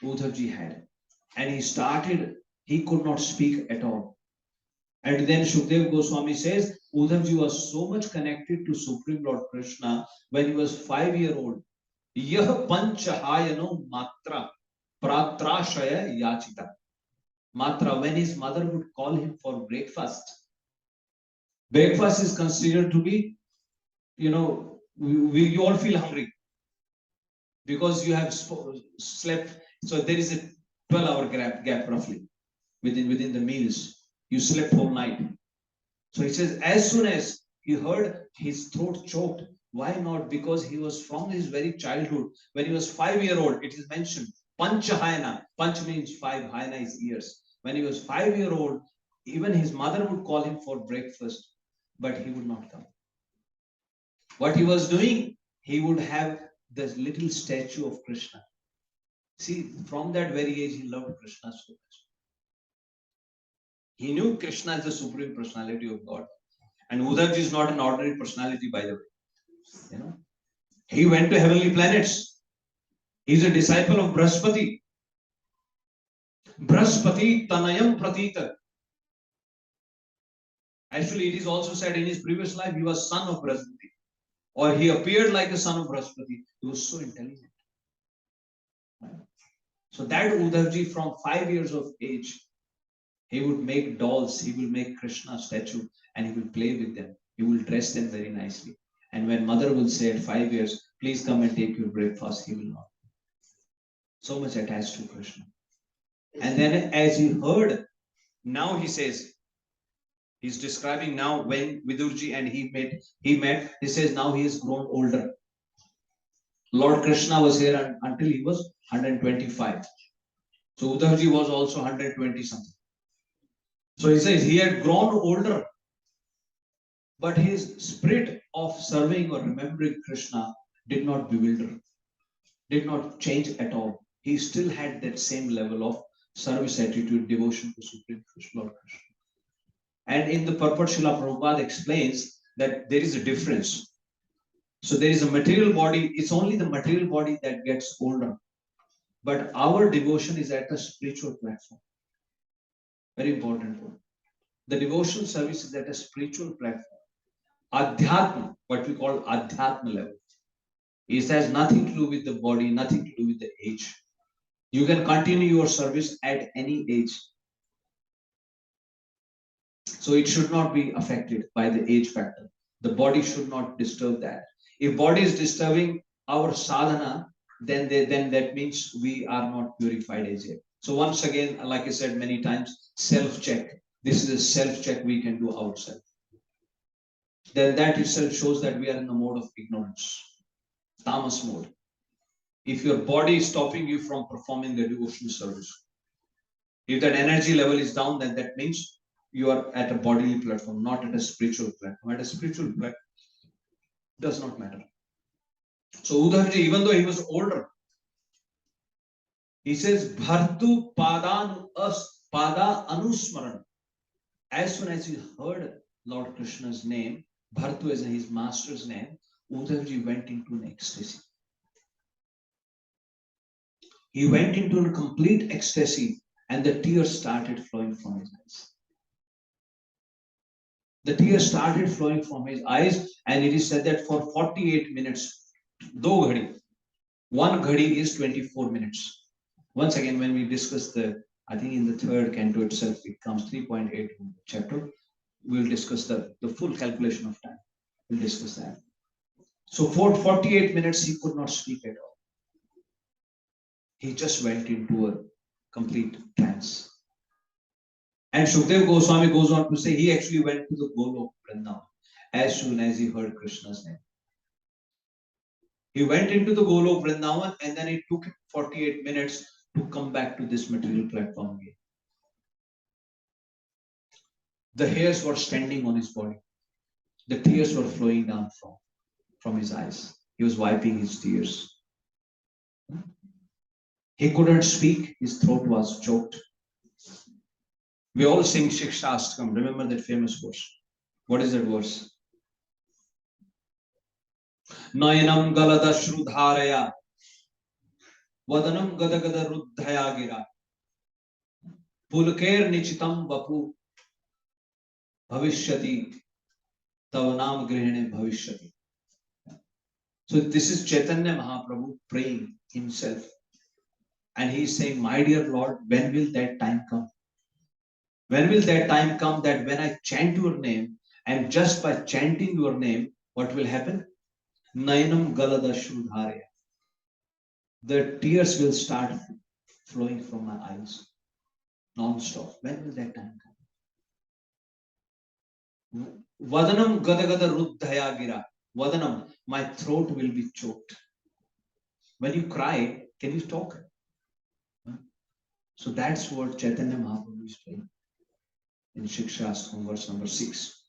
Uddhavji had. And he could not speak at all. And then Shukdev Goswami says, Uddhavji was so much connected to Supreme Lord Krishna when he was 5 years old. Yah panchahayano matra pratrashaya yachita. Matra, when his mother would call him for breakfast. Breakfast is considered to be, you all feel hungry because you have slept. So there is a 12-hour gap roughly within the meals. You slept whole night. So he says, as soon as he heard his throat choked, why not? Because he was from his very childhood, when he was 5 years old, it is mentioned, Panchahayana. Panch means 5, Hayana is years. When he was 5 years old, even his mother would call him for breakfast, but he would not come. What he was doing, he would have this little statue of Krishna. See, from that very age, he loved Krishna so much. He knew Krishna is the supreme personality of God. And Uddhavji is not an ordinary personality, by the way. He went to heavenly planets. He's a disciple of Brahaspati. Brahaspati Tanayam Pratita. Actually, it is also said in his previous life, he was son of Brahaspati. Or he appeared like a son of Brahaspati. He was so intelligent. So that Uddhavji from 5 years of age, he would make dolls, he will make Kṛṣṇa statue and he will play with them. He will dress them very nicely. And when mother will say at 5 years, please come and take your breakfast, he will not. So much attached to Kṛṣṇa. And then as he heard, now he says, he's describing now when Vidurji and he met, he says now he has grown older. Lord Kṛṣṇa was here until he was 125. So Uddhavji was also 120 something. So he says he had grown older, but his spirit of serving or remembering Kṛṣṇa did not bewilder, did not change at all. He still had that same level of service attitude, devotion to Supreme Lord Kṛṣṇa. And in the purport, Srila Prabhupada explains that there is a difference. So there is a material body, it's only the material body that gets older. But our devotion is at a spiritual platform. Very important point. The devotional service is at a spiritual platform. Adhyatma, what we call Adhyatma level. It has nothing to do with the body, nothing to do with the age. You can continue your service at any age. So it should not be affected by the age factor. The body should not disturb that. If body is disturbing our sadhana, then that means we are not purified as yet. So once again, like I said many times, self-check. This is a self-check we can do ourselves. Then that itself shows that we are in the mode of ignorance, tamas mode. If your body is stopping you from performing the devotional service, if that energy level is down, then that means you are at a bodily platform, not at a spiritual platform. At a spiritual platform, does not matter. So Uddhavji, even though he was older, he says, Bhartu Pada Anusmaran. As soon as he heard Lord Krishna's name, Bhartu as his master's name, Uddhavji went into an ecstasy. He went into a complete ecstasy and the tears started flowing from his eyes. The tears started flowing from his eyes, and it is said that for 48 minutes, do ghadi, one ghadi is 24 minutes. Once again, when we discuss I think in the third canto itself, it comes 3.8 chapter, we'll discuss the full calculation of time. We'll discuss that. So for 48 minutes, he could not speak at all. He just went into a complete trance. And Shukdev Goswami goes on to say he actually went to the Golok Vrindavan as soon as he heard Krishna's name. He went into the Golok Vrindavan and then it took 48 minutes to come back to this material platform again. The hairs were standing on his body. The tears were flowing down from his eyes. He was wiping his tears. He couldn't speak. His throat was choked. We all sing Śrīmad-Bhāgavatam. Remember that famous verse. What is that verse? Nayanam galada shrudharaya vadanam gadagada ruddhaya gira pulker nichitam vapu bhavishyati tavanam grihane bhavishyati. So this is Chaitanya Mahaprabhu praying himself. And he is saying, my dear Lord, when will that time come? When will that time come that when I chant your name, and just by chanting your name, what will happen? Nayanam galada shrudharya. The tears will start flowing from my eyes non-stop. When will that time come? Vadanam gadagada ruddhaya gira. Vadanam, my throat will be choked. When you cry, can you talk? So that's what Chaitanya Mahaprabhu is saying in Śrīmad-Bhāgavatam verse number 6.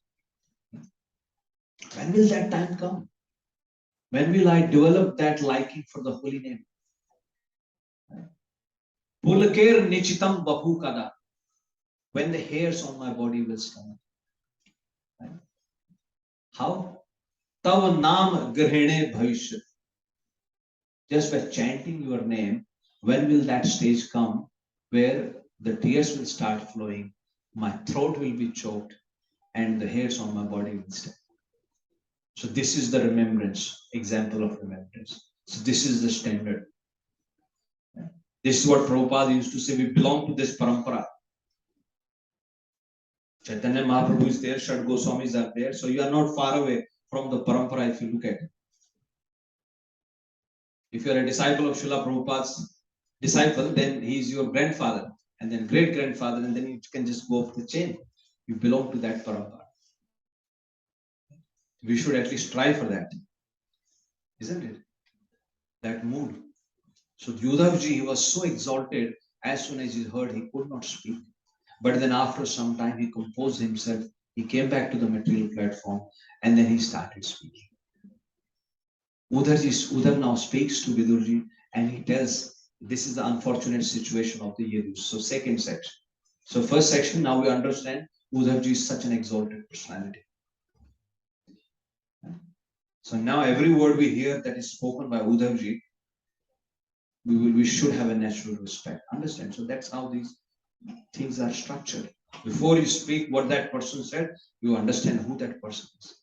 When will that time come? When will I develop that liking for the holy name? Pulker nichitam vapu kada. When the hairs on my body will stand. How? Tav naam grihane bhavishyat. Just by chanting your name, when will that stage come where the tears will start flowing, my throat will be choked, and the hairs on my body will stand? So this is the remembrance, example of remembrance. So this is the standard. This is what Prabhupada used to say, we belong to this parampara. Chaitanya Mahaprabhu is there, Shad Goswamis are there. So you are not far away from the parampara if you look at it. If you are a disciple of Srila Prabhupada's disciple, then he is your grandfather, and then great grandfather, and then you can just go up the chain. You belong to that parampara. We should at least try for that, isn't it? That mood. So Yudhavji, he was so exalted, as soon as he heard, he could not speak. But then after some time, he composed himself. He came back to the material platform, and then he started speaking. Uddhav now speaks to Vidurji, and he tells, this is the unfortunate situation of the Yadus. So second section. So first section, now we understand Uddhavji is such an exalted personality. So now every word we hear that is spoken by Uddhavji, we should have a natural respect. Understand? So that's how these things are structured. Before you speak what that person said, you understand who that person is.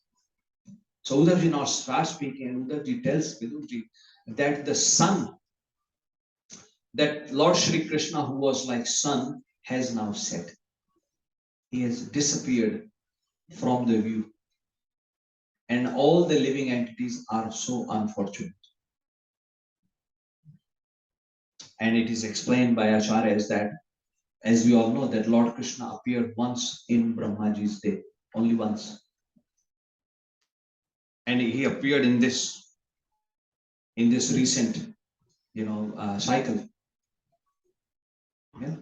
So Uddhavji now starts speaking, and Uddhavji tells Vidurji that the sun, that Lord Shri Krishna, who was like sun, has now set. He has disappeared from the view. And all the living entities are so unfortunate. And it is explained by Acharyas that, as we all know, that Lord Krishna appeared once in Brahmaji's day, only once. And he appeared in this recent, cycle. Yeah.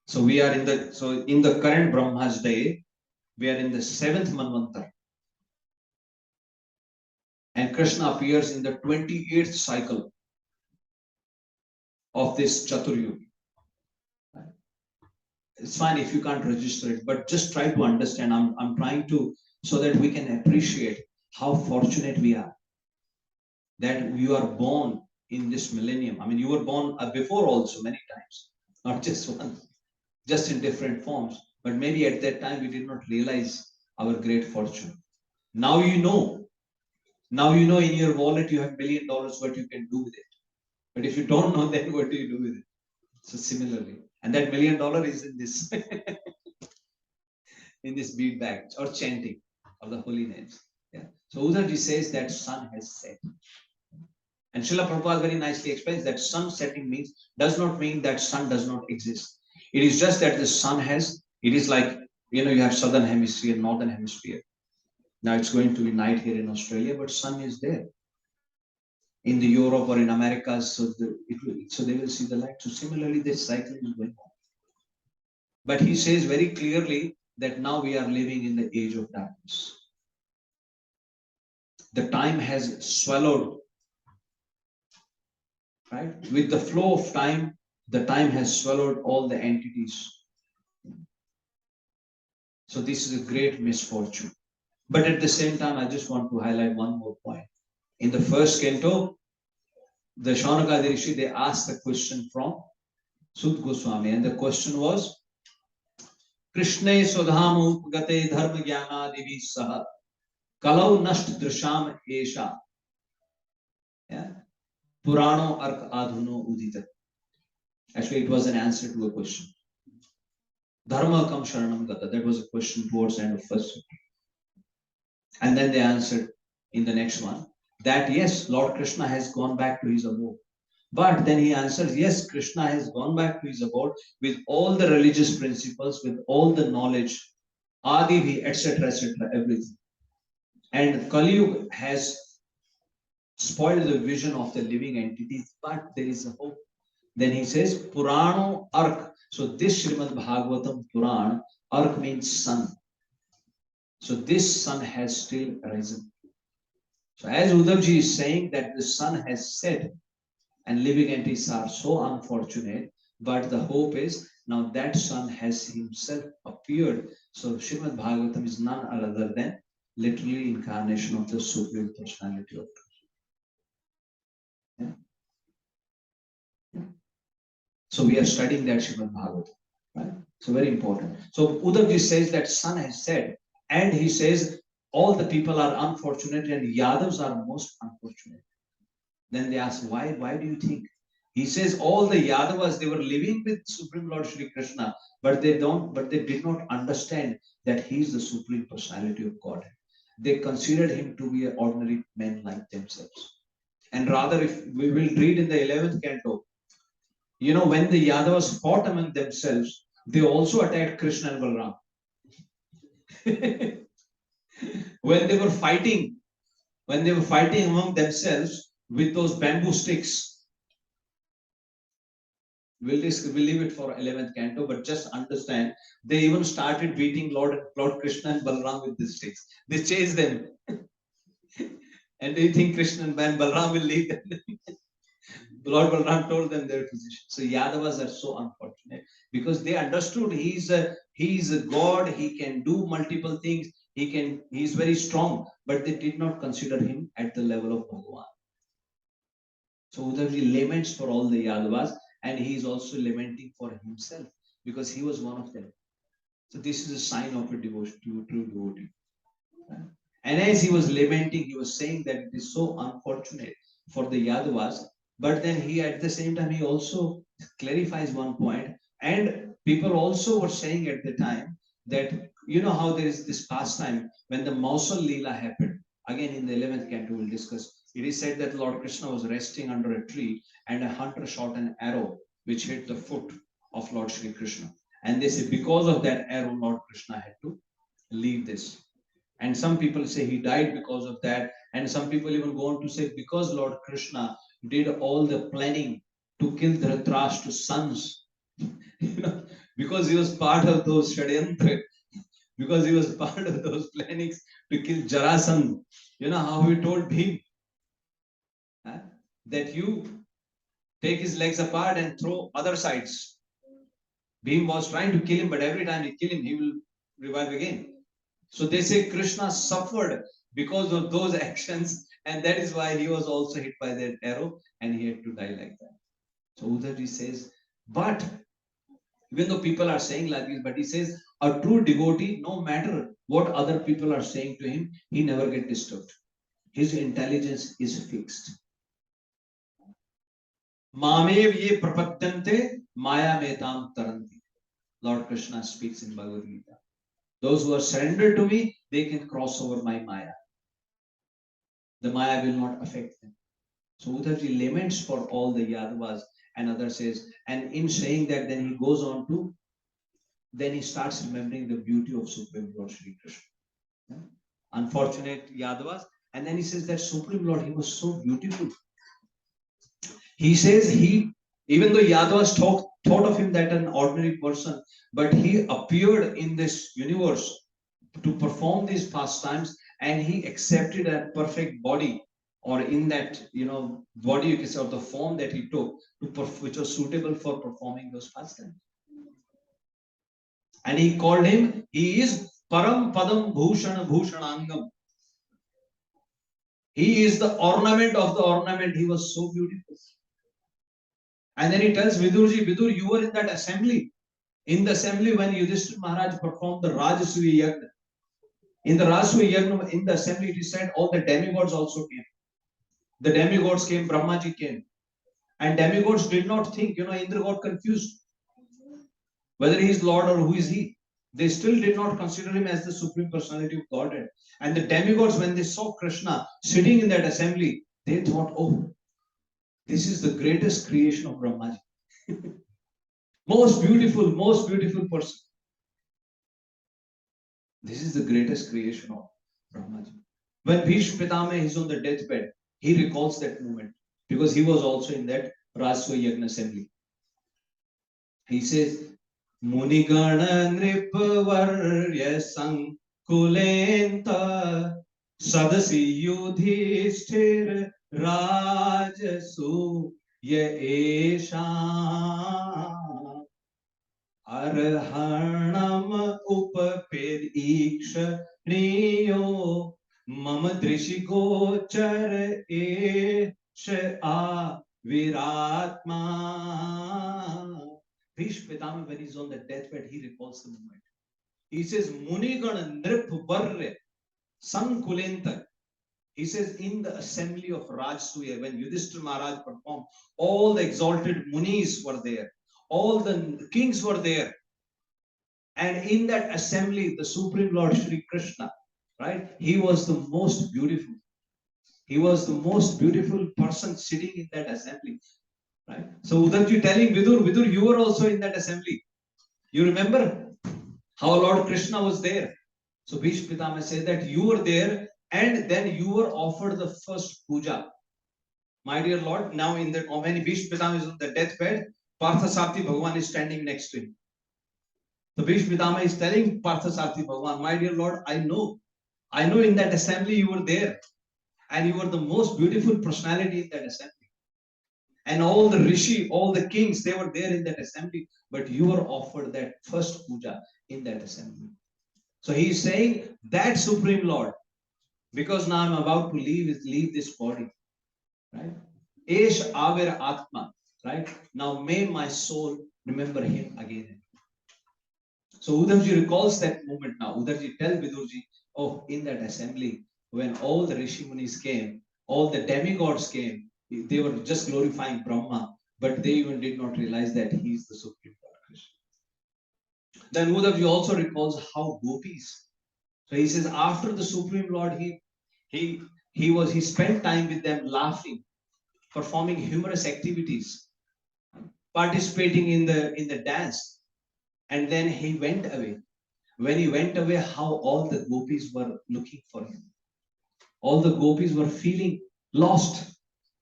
So we are in the current Brahma's day, we are in the 7th Manvantar. And Krishna appears in the 28th cycle of this Chaturyuga. It's fine if you can't register it, but just try to understand. I'm trying to, so that we can appreciate how fortunate we are that you are born in this millennium. I mean, you were born before also many times, not just once, just in different forms. But maybe at that time we did not realize our great fortune. Now you know. Now you know in your wallet you have $1 million, what you can do with it. But if you don't know, then what do you do with it? So similarly, and that $1 million is in this in this bead bag or chanting of the holy names. Yeah. So Uddhavji says that sun has set. And Srila Prabhupada very nicely explains that sun setting does not mean that sun does not exist. It is just that the sun it is like, you have southern hemisphere, northern hemisphere. Now it's going to be night here in Australia, but sun is there. In the Europe or in America, so they will see the light. So similarly, this cycle is going on. But he says very clearly that now we are living in the age of darkness. The time has swallowed, right? With the flow of time, the time has swallowed all the entities. So this is a great misfortune. But at the same time, I just want to highlight one more point. In the first canto, the Shaunaka Rishi, they asked the question from Sud Goswami, and the question was, Krishna Sodham Upgate Dharma Jnana Divi Saha Kalau Nasht Drisham Esha Purano Ark Adhuno Udita. Actually, it was an answer to a question. Dharma Kam Sharanam Gata. That was a question towards the end of first. And then they answered in the next one that yes, Lord Krishna has gone back to his abode. But then he answers, yes, Krishna has gone back to his abode with all the religious principles, with all the knowledge, Adivi, etc., everything. And Kali Yuga has spoiled the vision of the living entities, but there is a hope. Then he says, Purano Ark. So this Śrīmad-Bhāgavatam Puran, Ark means sun. So this sun has still risen. So as Uddhavji is saying that the sun has set and living entities are so unfortunate, but the hope is now that sun has himself appeared. So Śrīmad-Bhāgavatam is none other than literally incarnation of the Supreme Personality of God. Yeah. So we are studying that Śrīmad-Bhāgavatam, right? So very important. So Uddhavji says that sun has set, and he says all the people are unfortunate and Yadavs are most unfortunate. Then they ask, why do you think? He says all the Yadavas, they were living with Supreme Lord Shri Krishna, but they did not understand that he is the Supreme Personality of God. They considered him to be an ordinary man like themselves. And rather, if we will read in the 11th canto, when the Yadavas fought among themselves, they also attacked Krishna and Balram. when they were fighting among themselves with those bamboo sticks, we'll leave it for 11th canto, but just understand, they even started beating Lord Krishna and Balram with the sticks. They chased them. And do you think Krishna and Balram will leave them? Lord Balram told them their position. So Yadavas are so unfortunate because they understood he is a God. He can do multiple things. He is very strong, but they did not consider him at the level of Bhagavan. So Uddhavji laments for all the Yadavas, and he is also lamenting for himself because he was one of them. So this is a sign of a true devotee. And as he was lamenting, he was saying that it is so unfortunate for the Yadavas. But then he, at the same time, he also clarifies one point. And people also were saying at the time that, how there is this pastime when the Mausal Leela happened. Again, in the 11th canto, we'll discuss. It is said that Lord Krishna was resting under a tree and a hunter shot an arrow which hit the foot of Lord Shri Krishna. And they say because of that arrow, Lord Krishna had to leave this. And some people say he died because of that. And some people even go on to say because Lord Krishna did all the planning to kill Dhritarashtra's sons, because he was part of those Shadyantra, because he was part of those plannings to kill Jarasandha. How he told Bhim that you take his legs apart and throw other sides. Bhim was trying to kill him, but every time he kill him, he will revive again. So they say Krishna suffered because of those actions, and that is why he was also hit by that arrow and he had to die like that. So Uddhavji says, but even though people are saying like this, but he says a true devotee, no matter what other people are saying to him, he never gets disturbed. His intelligence is fixed. Mamev ye prapadyante maya metam taranti. Lord Krishna speaks in Bhagavad Gita. Those who are surrendered to me, they can cross over my Maya. The Maya will not affect them. So Uddhavji laments for all the Yadavas, and others says, and in saying that, then he goes on to, then he starts remembering the beauty of Supreme Lord Shri Krishna. Unfortunate Yadavas, and then he says that Supreme Lord, he was so beautiful. He says even though Yadavas thought of him that an ordinary person, but he appeared in this universe to perform these pastimes, and he accepted a perfect body, or in that body, you can say, or the form that he took, which was suitable for performing those pastimes. And he called him, he is Param Padam Bhushana Bhushanangam. He is the ornament of the ornament. He was so beautiful. And then he tells Vidurji, Vidur, you were in that assembly. In the assembly when Yudhishthira Maharaj performed the Rajasuya Yagna. In the Rajasuya Yagna, in the assembly, it is said all the demigods also came. The demigods came, Brahmaji came. And demigods did not think, Indra got confused. Whether he is Lord or who is he. They still did not consider him as the Supreme Personality of Godhead. And the demigods, when they saw Krishna sitting in that assembly, they thought, oh, this is the greatest creation of Brahmaji. most beautiful person. This is the greatest creation of Brahmaji. When Bhishma Pitama is on the deathbed, he recalls that moment because he was also in that Rajasuya Yagna assembly. He says, Munigana Nripavarya Sankulenta Sadasi Yudhishthir Rajasu Esha Arhanam Upapiriksha Niyo Mama Drishiko Char Esha Viratma. Bhishma Pitama, when he's on the deathbed, he recalls the moment. He says, Munigana Nrip Varre Sankulenta. He says, in the assembly of Rajsuya, when Yudhishthira Maharaj performed, all the exalted munis were there, all the kings were there. And in that assembly, the Supreme Lord Shri Krishna, right? He was the most beautiful. He was the most beautiful person sitting in that assembly, right? So Uddhavji telling Vidur, you were also in that assembly. You remember how Lord Krishna was there? So Bhishma Pitama said that you were there, and then you were offered the first puja. My dear Lord, now in the when Bhishma Pitama is on the deathbed, Parthasarthi Bhagavan is standing next to him. The Bhishma Pitama is telling Parthasarthi Bhagavan, my dear Lord, I know in that assembly you were there, and you were the most beautiful personality in that assembly. And all the rishi, all the kings, they were there in that assembly, but you were offered that first puja in that assembly. So he is saying that Supreme Lord, because now I'm about to leave this body, right? Esh Aver Atma, right? Now may my soul remember him again. So Uddhavji recalls that moment now. Uddhavji tells Vidurji, oh, in that assembly, when all the Rishi Munis came, all the demigods came, they were just glorifying Brahma, but they even did not realize that he is the Supreme Lord Krishna. Then Uddhavji also recalls how gopis. So he says, after the Supreme Lord, he spent time with them laughing, performing humorous activities, participating in the dance, and then he went away. When he went away, how all the gopis were looking for him. All the gopis were feeling lost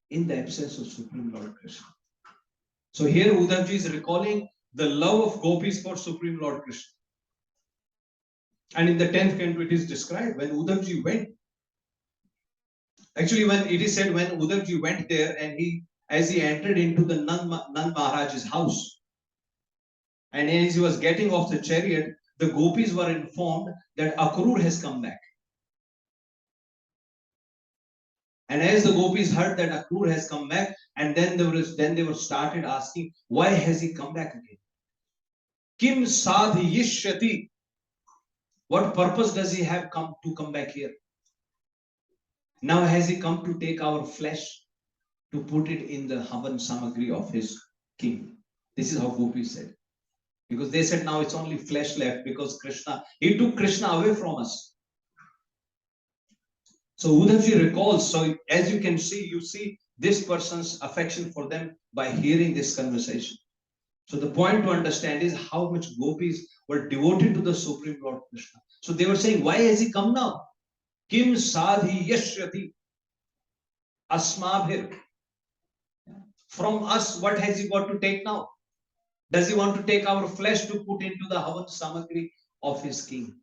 in the absence of Supreme Lord Krishna. So here Uddhavji is recalling the love of gopis for Supreme Lord Krishna. And in the 10th canto, it is described when Uddhavji went. Actually, when it is said when Uddhavji went there, and as he entered into the Nand Maharaj's house, and as he was getting off the chariot, the gopis were informed that Akrur has come back. And as the gopis heard that Akrur has come back, and then they were started asking, why has he come back again? Kim sadhi yishyati? What purpose does he have come back here? Now has he come to take our flesh to put it in the Havan Samagri of his king? This is how gopis said. Because they said now it's only flesh left, because he took Krishna away from us. So Uddhavji recalls, so as you can see, you see this person's affection for them by hearing this conversation. So the point to understand is how much gopis were devoted to the Supreme Lord Krishna. So they were saying, why has he come now? Kim sadhi yashyati asmabhir. From us, what has he got to take now? Does he want to take our flesh to put into the Havan Samagri of his king?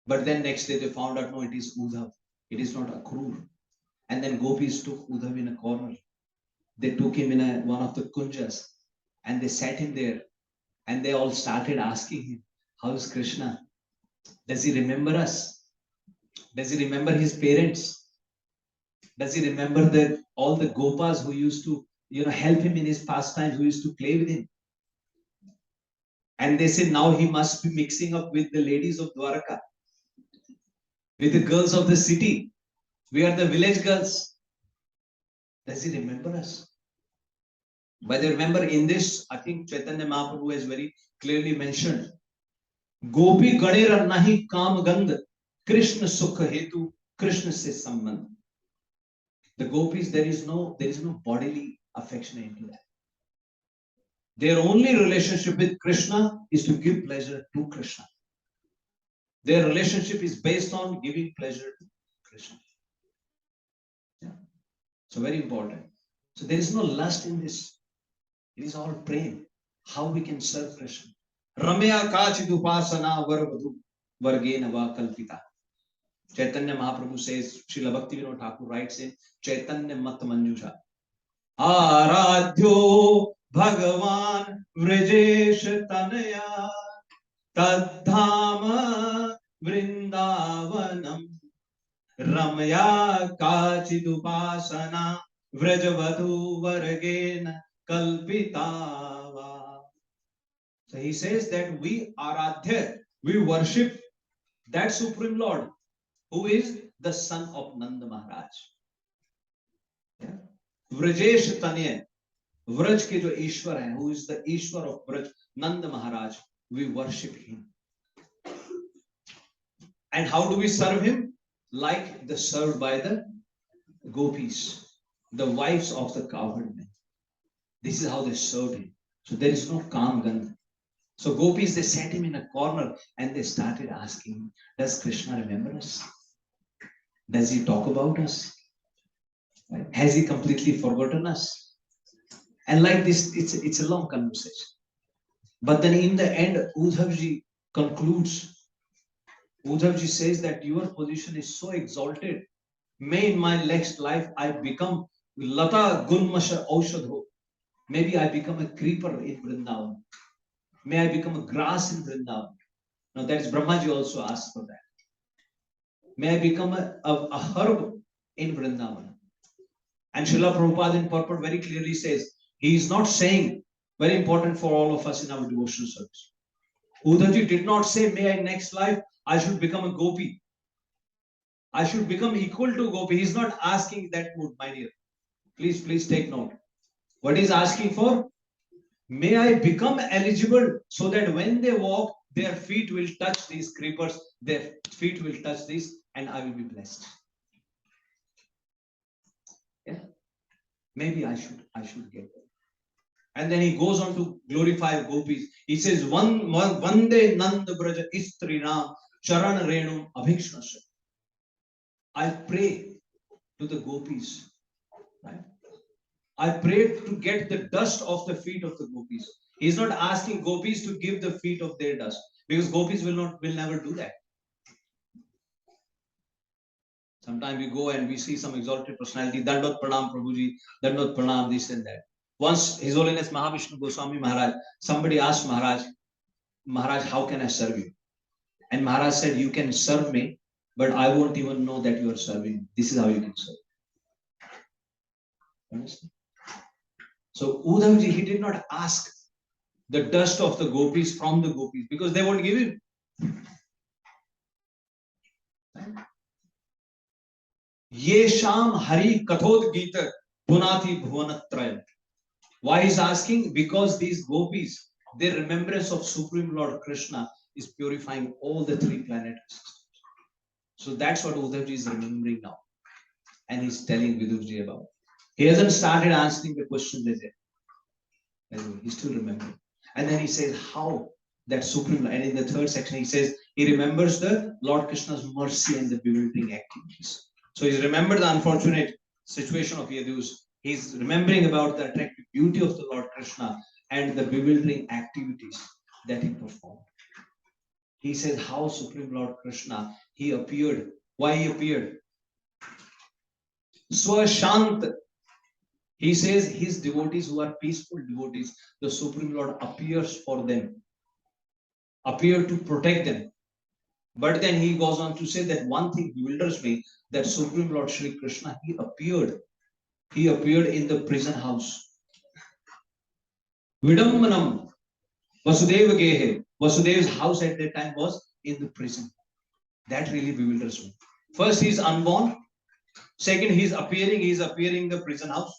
But then next day they found out, no, it is Uddhav. It is not Akrur. And then gopis took Uddhav in a corner. They took him in one of the kunjas, and they sat him there, and they all started asking him, how is Krishna? Does he remember us? Does he remember his parents? Does he remember all the gopas who used to help him in his pastimes, who used to play with him? And they said now he must be mixing up with the ladies of Dwaraka, with the girls of the city. We are the village girls. Does he remember us? But remember, in this, I think Chaitanya Mahaprabhu has very clearly mentioned, Gopi Ganera nahi kam gand, Krishna sukha hetu, Krishna se sambandh. The gopis, there is no bodily affection into that. Their only relationship with Krishna is to give pleasure to Krishna. Their relationship is based on giving pleasure to Krishna. Yeah. So very important. So there is no lust in this. It is all prem. How we can serve Krishna. Ramya kachidupasana varavadhu vargena va kalpita. Chaitanya Mahaprabhu says, Srila Bhaktivinoda Thakur writes in Chaitanya Mat Manjusha, Aradhyo Bhagavan Vrijesh Tanaya Tadhama Vrindavanam Ramya Kachidupasana Vrajavadhu Vargena Kalpitava. So he says that we aradhya, we worship that Supreme Lord who is the son of Nanda Maharaj. Yeah? Vrajesh Tanya, Vraj ke jo Ishwar hai, who is the Ishwar of Vraj, Nanda Maharaj, we worship him. And how do we serve him? Like the served by the gopis, the wives of the cowherd men. This is how they served him. So there is no calm gandha. So gopis, they sat him in a corner and they started asking him, does Kṛṣṇa remember us? Does he talk about us? Right? Has he completely forgotten us? And like this, it's a long conversation. But then in the end, Uddhavji concludes. Uddhavji says that your position is so exalted. May in my next life I become Lata Gunmasha Aushadho. Maybe I become a creeper in Vrindavan. May I become a grass in Vrindavan. Now that's Brahmaji also asked for that. May I become a herb in Vrindavan. And Srila Prabhupada in purport very clearly says, he is not saying, very important for all of us in our devotional service. Uddhavji did not say, may I next life, I should become a gopi. I should become equal to gopi. He is not asking that mood, my dear. Please take note. What he is asking for? May I become eligible so that when they walk, their feet will touch these creepers, their feet will touch this, and I will be blessed. Yeah? Maybe I should get there. And then he goes on to glorify gopis. He says, Vande Nanda Braja Istri Ram Charan Renum Abhikshnasya. I pray to the gopis. Right? I pray to get the dust off the feet of the gopis. He's not asking gopis to give the feet of their dust, because gopis will never do that. Sometimes we go and we see some exalted personality, Dandot Pranam Prabhuji, Dandot Pranam, this and that. Once His Holiness Mahavishnu Goswami Maharaj, somebody asked Maharaj, how can I serve you? And Maharaj said, you can serve me, but I won't even know that you are serving. This is how you can serve. Understand? So Uddhavji, he did not ask the dust of the gopis from the gopis, because they won't give him. Yesham Hari Kathod Gita Punati Bhuvanatrayam. Why is asking? Because these gopis, their remembrance of Supreme Lord Kṛṣṇa is purifying all the three planets. So that's what Uddhavji is remembering now. And he's telling Vidurji about. He hasn't started answering the questions yet. He's still remembering. And then he says how that Supreme Lord, and in the third section he says he remembers the Lord Kṛṣṇa's mercy and the bewildering activities. So he's remembered the unfortunate situation of Yadus. He's remembering about the attractive beauty of the Lord Kṛṣṇa and the bewildering activities that he performed. He said how Supreme Lord Kṛṣṇa, he appeared. Why he appeared? Swashant. He says his devotees who are peaceful devotees, the Supreme Lord appears for them, appear to protect them. But then he goes on to say that one thing bewilders me, that Supreme Lord Shri Kṛṣṇa, he appeared in the prison house. Vidammanam Vasudeva Gehe. Vasudev's house at that time was in the prison. That really bewilders me. First, he is unborn. Second, he is appearing in the prison house.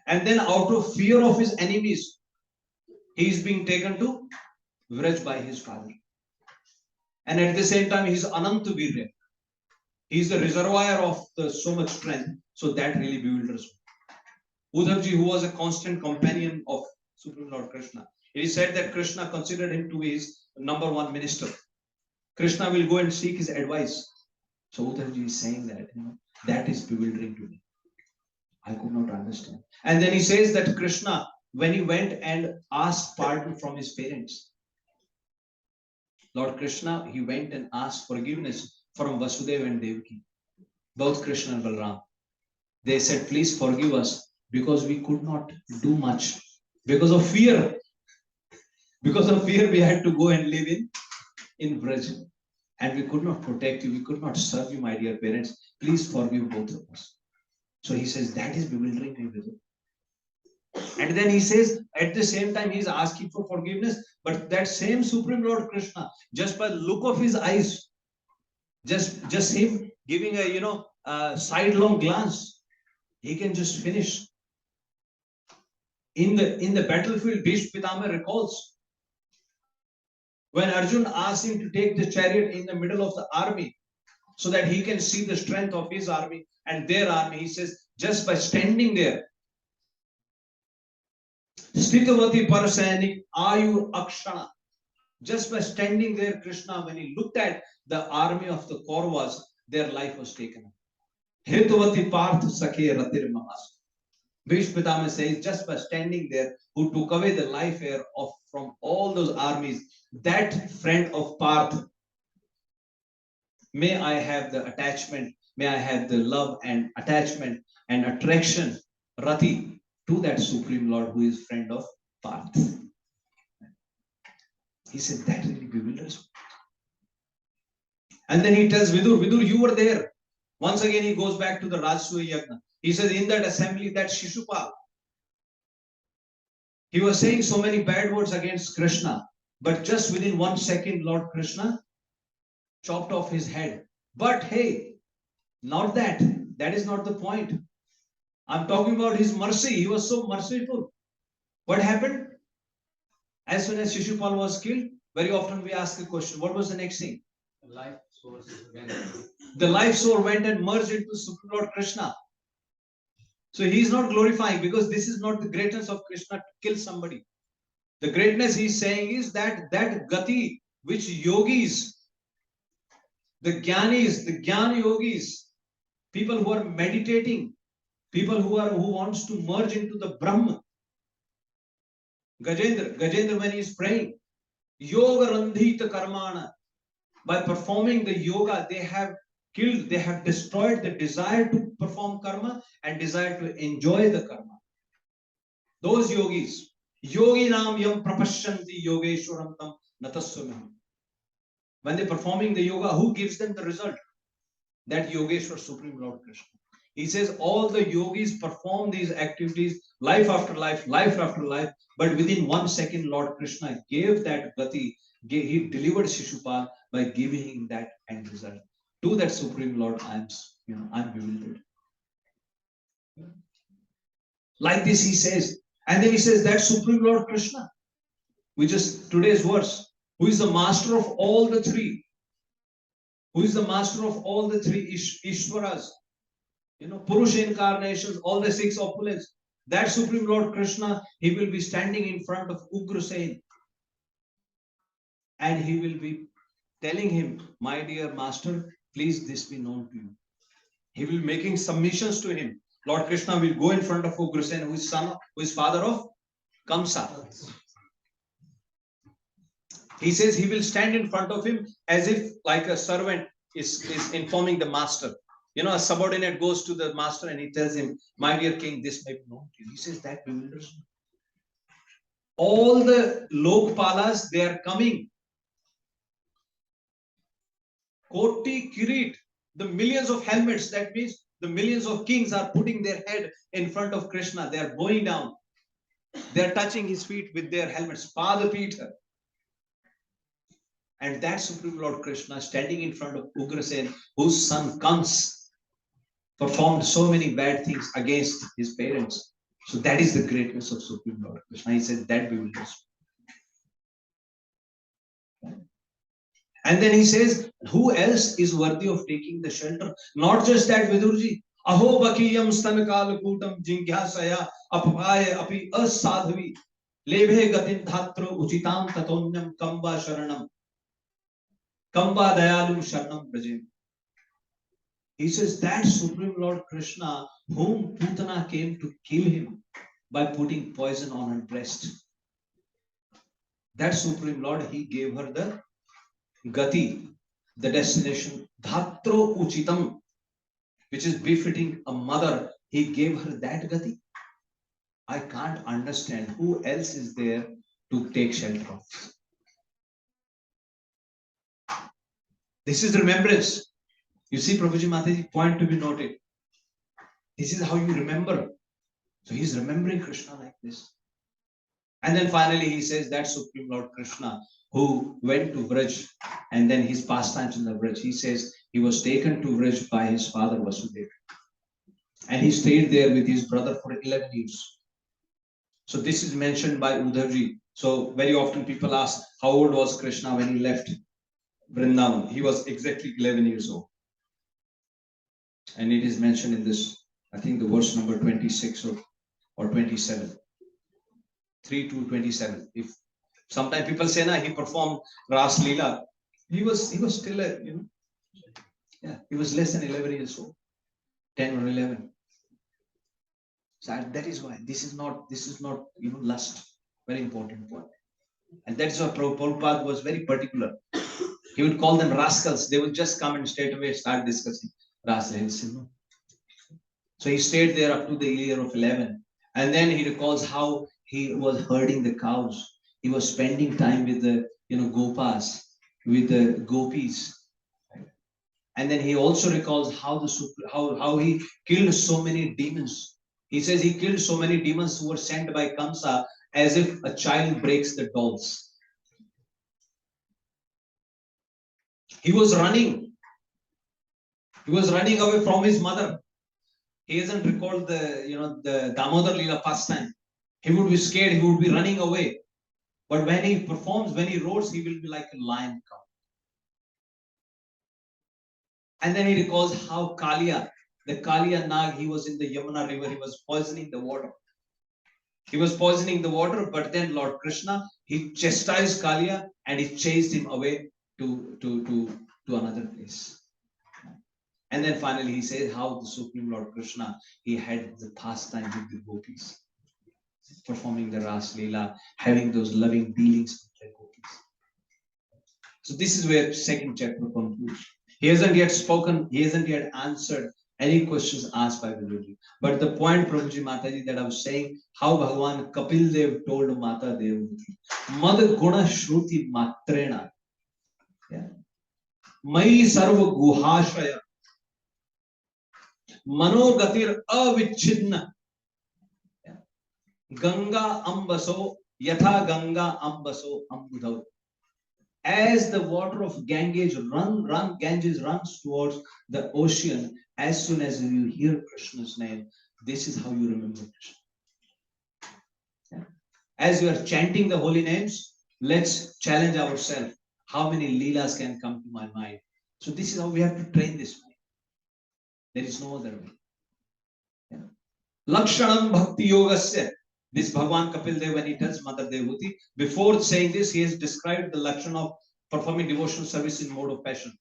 And then out of fear of his enemies, he is being taken to Vraj by his father. And at the same time, he is Anantavirya. He is the reservoir of so much strength. So that really bewilders me. Uddhavji, who was a constant companion of Supreme Lord Kṛṣṇa, it is said that Kṛṣṇa considered him to be his #1 minister. Kṛṣṇa will go and seek his advice. So Uddhavji is saying that, that is bewildering to me. I could not understand. And then he says that Kṛṣṇa, when he went and asked pardon from his parents, Lord Kṛṣṇa, he went and asked forgiveness from Vasudeva and Devaki, both Kṛṣṇa and Balram. They said, please forgive us because we could not do much. Because of fear. Because of fear, we had to go and live in Braj. And we could not protect you. We could not serve you, my dear parents. Please forgive both of us. So he says, that is bewildering me. And then he says, at the same time, he is asking for forgiveness. But that same Supreme Lord Kṛṣṇa, just by the look of his eyes, Just him giving a sidelong glance, he can just finish. In the battlefield, Bhishma Pitama recalls when Arjun asked him to take the chariot in the middle of the army so that he can see the strength of his army and their army. He says, just by standing there, Stitavati Parasainik Ayur Akshana. Just by standing there, Krishna, when he looked at the army of the Kauravas, their life was taken. Hetuvati Parth Sakhe Ratir Mahas. Bhishma Pitama says, just by standing there, who took away the life air from all those armies, that friend of Parth, may I have the attachment, may I have the love and attachment and attraction, Rati, to that Supreme Lord who is friend of Parth. He said, that really bewilders me. And then he tells Vidur, you were there. Once again, he goes back to the Rajasuya Yagna. He says, in that assembly, that Shishupal, he was saying so many bad words against Kṛṣṇa, but just within 1 second, Lord Kṛṣṇa chopped off his head. But hey, not that. That is not the point. I'm talking about his mercy. He was so merciful. What happened? As soon as Shishupal was killed, very often we ask the question, what was the next thing? Life source The life soul went and merged into Supreme Lord Kṛṣṇa. So he is not glorifying, because this is not the greatness of Kṛṣṇa to kill somebody. The greatness he's saying is that gati which yogis, the jnanis, the jnana yogis, people who are meditating, people who wants to merge into the Brahma. Gajendra when he is praying, yoga randhita karmana, by performing the yoga, they have killed, they have destroyed the desire to perform karma and desire to enjoy the karma. Those yogis, yogi nam yam prapashyanti yogeshwaram tam nataswamam. When they're performing the yoga, who gives them the result? That Yogeshwar, Supreme Lord Kṛṣṇa. He says all the yogis perform these activities life after life, but within 1 second, Lord Kṛṣṇa gave that gati, he delivered Shishupal by giving him that end result. To that Supreme Lord, I'm bewildered. Like this he says, and then he says that Supreme Lord Kṛṣṇa, which is today's verse, who is the master of all the three, Ishwaras, Purusha incarnations, all the 6 opulence. That Supreme Lord Kṛṣṇa, he will be standing in front of Ugrasen, and he will be telling him, my dear master, please this be known to you. He will be making submissions to him. Lord Kṛṣṇa will go in front of Ugrasen, who is father of Kamsa. He says he will stand in front of him as if like a servant is informing the master. A subordinate goes to the master and he tells him, my dear king, this may be known to you. He says that bewilders me. All the Lokpalas, they are coming. Koti Kirit, the millions of helmets, that means the millions of kings are putting their head in front of Kṛṣṇa. They are bowing down. They are touching his feet with their helmets. Pada Peter. And that Supreme Lord Kṛṣṇa standing in front of Ugrasen, whose son Kans performed so many bad things against his parents. So that is the greatness of Supreme Lord Kṛṣṇa. He says that bewilders. And then he says, who else is worthy of taking the shelter? Not just that, Vidurji. Aho bakiyam stanakal kutam jingyasaya apaya api asadhavi lebhe gatin dhatra uchitam tatonyam kamba sharanam kamba dayalu sharanam brajim. He says that Supreme Lord Kṛṣṇa, whom Putana came to kill him by putting poison on her breast. That Supreme Lord, he gave her the gati, the destination, dhatro uchitam, which is befitting a mother. He gave her that gati. I can't understand who else is there to take shelter of. This is remembrance. You see, Prabhuji Mataji, point to be noted. This is how you remember. So he's remembering Kṛṣṇa like this. And then finally he says that Supreme Lord Kṛṣṇa, who went to Vraj, and then his pastimes in the Vraj, he says he was taken to Vrij by his father Vasudeva. And he stayed there with his brother for 11 years. So this is mentioned by Uddhavji. So very often people ask, how old was Krishna when he left Vrindavan? He was exactly 11 years old. And it is mentioned in this, I think the verse number 26 or 27. 3 to 27. If sometimes people say, "Na, he performed Ras Leela," he was still he was less than 11 years old, 10 or 11. So that is why this is not lust. Very important point. And that is why Prabhupada was very particular. He would call them rascals. They would just come and straight away start discussing Ras Leela. So he stayed there up to the year of 11. And then he recalls how he was herding the cows. He was spending time with the gopas, with the gopis. And then he also recalls how he killed so many demons. He says he killed so many demons who were sent by Kamsa as if a child breaks the dolls. He was running. He was running away from his mother. He hasn't recalled the Damodar Leela pastime. He would be scared. He would be running away. But when he performs, when he roars, he will be like a lion cow. And then he recalls how the Kaliya Nag, he was in the Yamuna river. He was poisoning the water. He was poisoning the water, but then Lord Kṛṣṇa, he chastised Kaliya and he chased him away to another place. And then finally he says how the Supreme Lord Kṛṣṇa, he had the pastime with the gopis, performing the Ras Leela, having those loving dealings with the gopis. So this is where second chapter concludes. He hasn't yet spoken, he hasn't yet answered any questions asked by Vijayji. But the point, Prabhuji Mataji, that I was saying, how Bhagavan Kapil Dev told Mata Devati, Mad Guna Shruti Matrena, Mai Sarva Guhashaya, Manogatir Avichidna, Ganga Ambaso, Yatha Ganga Ambaso Ambudhav. As the water of Ganges runs towards the ocean, as soon as you hear Krishna's name, this is how you remember Krishna. Yeah. As you are chanting the holy names, let's challenge ourselves. How many leelas can come to my mind? So this is how we have to train this mind. There is no other way. Yeah. Lakshanam Bhakti Yogasya. This Bhagavan Kapil Dev, when he tells Mother Devhuti, before saying this, he has described the lakshan of performing devotional service in mode of passion.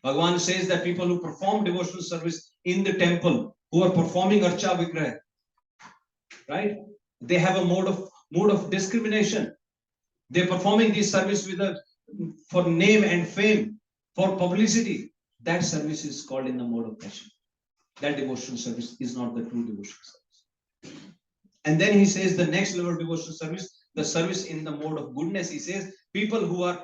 Bhagavan says that people who perform devotional service in the temple, who are performing Archa Vigraha, right? They have a mode of discrimination. They're performing this service for name and fame, for publicity. That service is called in the mode of passion. That devotional service is not the true devotional service. And then he says the next level of devotional service, the service in the mode of goodness. He says people who are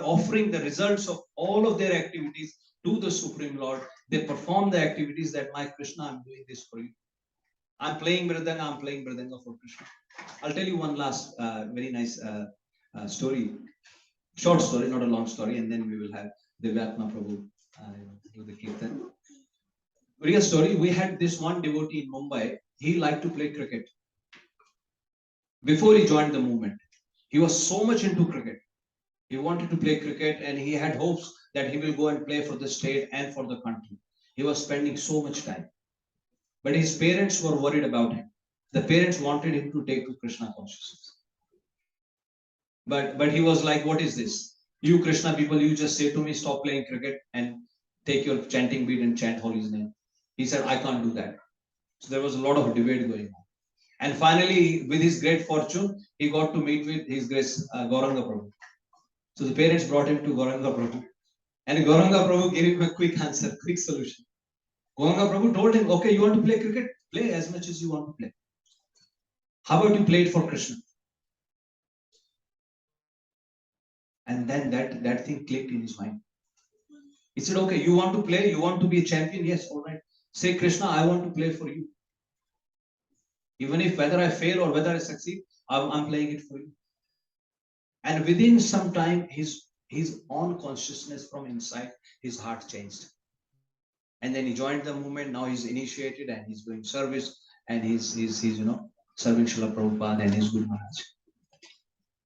offering the results of all of their activities to the Supreme Lord, they perform the activities that, my Krishna, I'm doing this for you. I'm playing Mridanga for Krishna. I'll tell you one last very nice story, short story, not a long story, and then we will have Divyatma Prabhu do the kirtan. Real story, we had this one devotee in Mumbai. He liked to play cricket. Before he joined the movement, he was so much into cricket. He wanted to play cricket and he had hopes that he will go and play for the state and for the country. He was spending so much time. But his parents were worried about him. The parents wanted him to take to Krishna consciousness. But he was like, what is this? You Krishna people, you just say to me, stop playing cricket and take your chanting bead and chant Holy's name. He said, I can't do that. So there was a lot of debate going on. And finally, with his great fortune, he got to meet with His Grace Gauranga Prabhu. So the parents brought him to Gauranga Prabhu. And Gauranga Prabhu gave him a quick answer, quick solution. Gauranga Prabhu told him, okay, you want to play cricket? Play as much as you want to play. How about you play it for Krishna? And then that thing clicked in his mind. He said, okay, you want to play? You want to be a champion? Yes, all right. Say, Krishna, I want to play for you. Even if whether I fail or whether I succeed, I'm playing it for you. And within some time, his His own consciousness from inside, his heart changed. And then he joined the movement. Now he's initiated and he's doing service and he's serving Srila Prabhupada and his Guru Maharaj.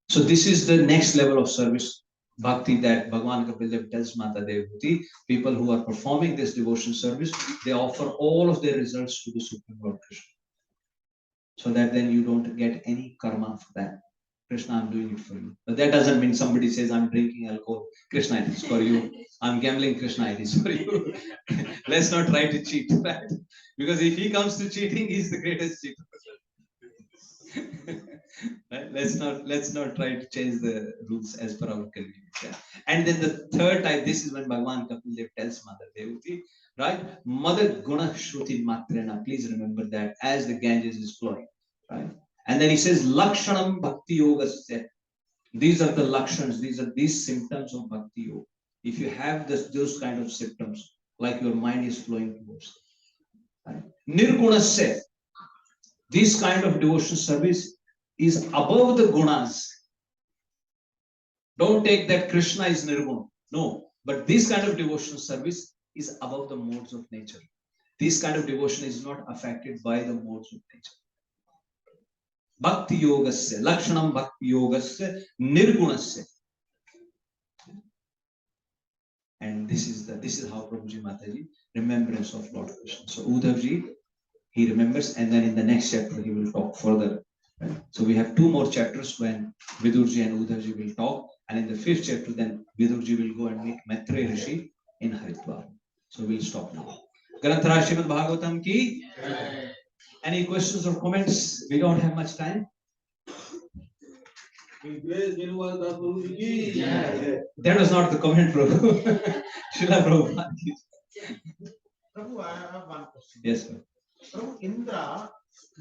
So this is the next level of service bhakti that Bhagavan Kapil Dev tells Mata Devhuti. People who are performing this devotion service, they offer all of their results to the Supreme Lord Krishna. So that then you don't get any karma for that. Krishna, I'm doing it for you. But that doesn't mean somebody says, I'm drinking alcohol. Krishna, it is for you. I'm gambling. Krishna, it is for you. Let's not try to cheat, right? Because if he comes to cheating, he's the greatest cheater. Right? Let's not try to change the rules as per our convenience. Yeah? And then the third type, this is when Bhagavan Kapil Dev tells Mother Devhuti, right? Mother Guna Shruti Matrena. Please remember that as the Ganges is flowing, right? And then he says, Lakshanam Bhakti Yogasya. These are the Lakshans, these symptoms of Bhakti Yoga. If you have those kind of symptoms, like your mind is flowing towards, right? Nirgunasya. This kind of devotion service is above the gunas. Don't take that Krishna is nirguna. No, but this kind of devotion service is above the modes of nature. This kind of devotion is not affected by the modes of nature. Bhakti yogasya, lakshanam bhakti yogasya, nirgunasya. And this is how Prabhuji Mataji, remembrance of Lord Krishna. So Uddhavji, he remembers, and then in the next chapter he will talk further. Right? So we have 2 more chapters when Vidurji and Uddhavji will talk, and in the 5th chapter then Vidurji will go and meet Maitreya Rishi in Haridwar. So we'll stop now. Granthara Śrīmad-Bhāgavatam ki. Any questions or comments? We don't have much time. That was not the comment, Prabhu. Srila Prabhupada. Prabhu, I have one question. Yes, sir. Prabhu, Indra,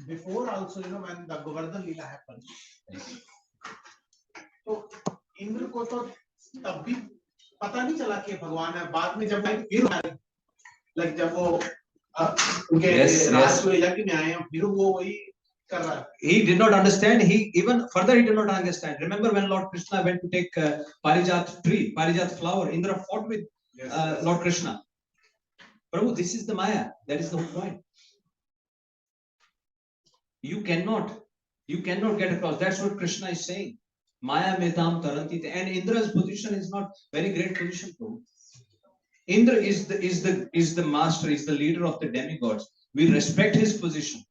before also, when the Govardhan Leela happened, so Indra को तो तब भी पता नहीं चला कि भगवान है. बाद में जब फिर like जब वो उनके राजसूय यज्ञ में आए, फिर वो वही कर रहा है. He did not understand. He did not understand. Remember when Lord Krishna went to take Parijat tree, Parijat flower, Indra fought with Lord Krishna. Prabhu, this is the Maya. That is the whole point. You cannot get across. That's what Krishna is saying. Maya metam taranti. And Indra's position is not very great position, Prabhu. Indra is the master, is the leader of the demigods. We respect his position.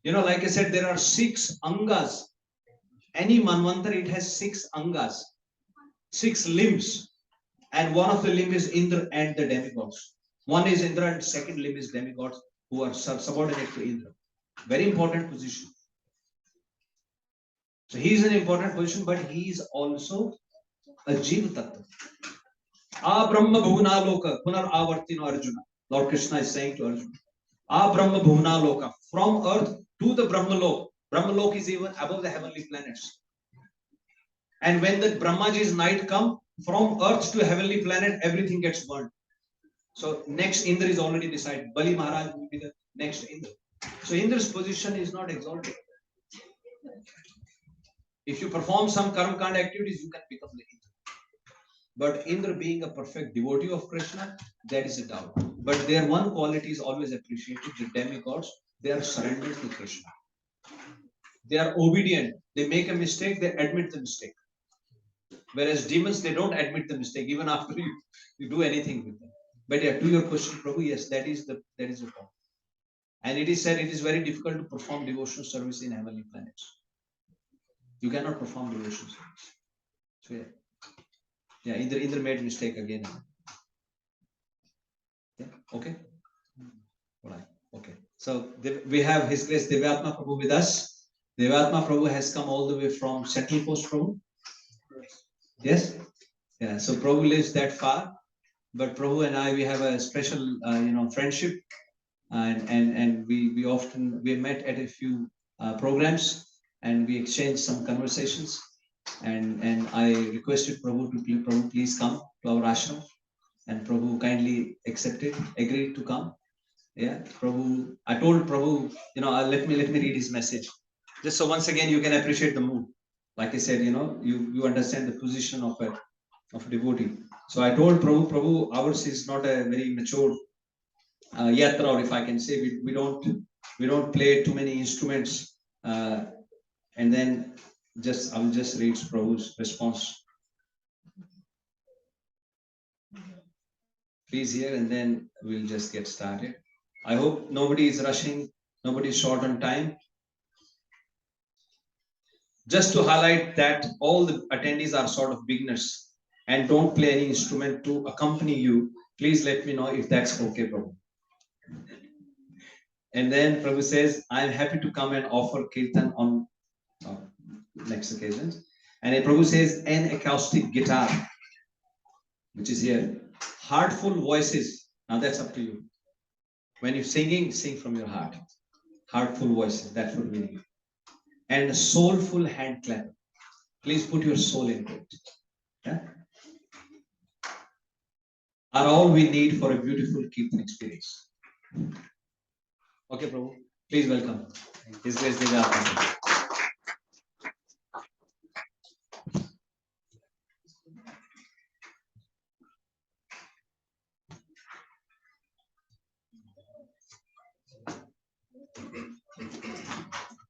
Like I said, there are 6 angas. Any manvantara, it has 6 angas, 6 limbs. And one of the limbs is Indra and the demigods. One is Indra and second limb is demigods who are subordinate to Indra. Very important position. So he is an important position, but he is also a Jiva Tattva. A Brahma Bhuvana Loka, Punar Avartino Arjuna. Lord Krishna is saying to Arjuna, A Brahma Bhuvana Loka, from earth to the Brahma Lok. Brahma Lok is even above the heavenly planets. And when the Brahmaji's night come, from earth to heavenly planet, everything gets burned. So next Indra is already decided. Bali Maharaj will be the next Indra. So Indra's position is not exalted. If you perform some karma kanda activities, you can become the Indra. But Indra being a perfect devotee of Krishna, that is a doubt. But their one quality is always appreciated. The demigods, they are surrendered to Krishna. They are obedient. They make a mistake, they admit the mistake. Whereas demons, they don't admit the mistake, even after you do anything with them. But yeah, to your question, Prabhu, yes, that is the point. And it is said it is very difficult to perform devotional service in heavenly planets. You cannot perform devotional service. So yeah, Indra made mistake again. Yeah, okay. All right. Okay. So we have His Grace Divyatma Prabhu with us. Divyatma Prabhu has come all the way from Central Coast, Prabhu. Yes. Yeah. So Prabhu lives that far, but Prabhu and I, we have a special, friendship, and we met at a few programs, and we exchanged some conversations, and I requested Prabhu to please come to our ashram, and Prabhu kindly agreed to come. Yeah, Prabhu. I told Prabhu, let me read his message, just so once again you can appreciate the mood. Like I said, you understand the position of a of devotee. So I told Prabhu, ours is not a very mature yatra, or if I can say, we don't play too many instruments. And then I will just read Prabhu's response. Please hear, and then we'll just get started. I hope nobody is rushing, nobody is short on time. Just to highlight that all the attendees are sort of beginners and don't play any instrument to accompany you. Please let me know if that's okay, Prabhu. And then Prabhu says, I'm happy to come and offer kirtan on next occasions. And then Prabhu says, an acoustic guitar, which is here. Heartful voices. Now that's up to you. When you're singing, sing from your heart. Heartful voices, that's what we need. And a soulful hand clap. Please put your soul into it. Yeah? Are all we need for a beautiful kirtan experience. Okay, Prabhu. Please welcome His Grace Devata.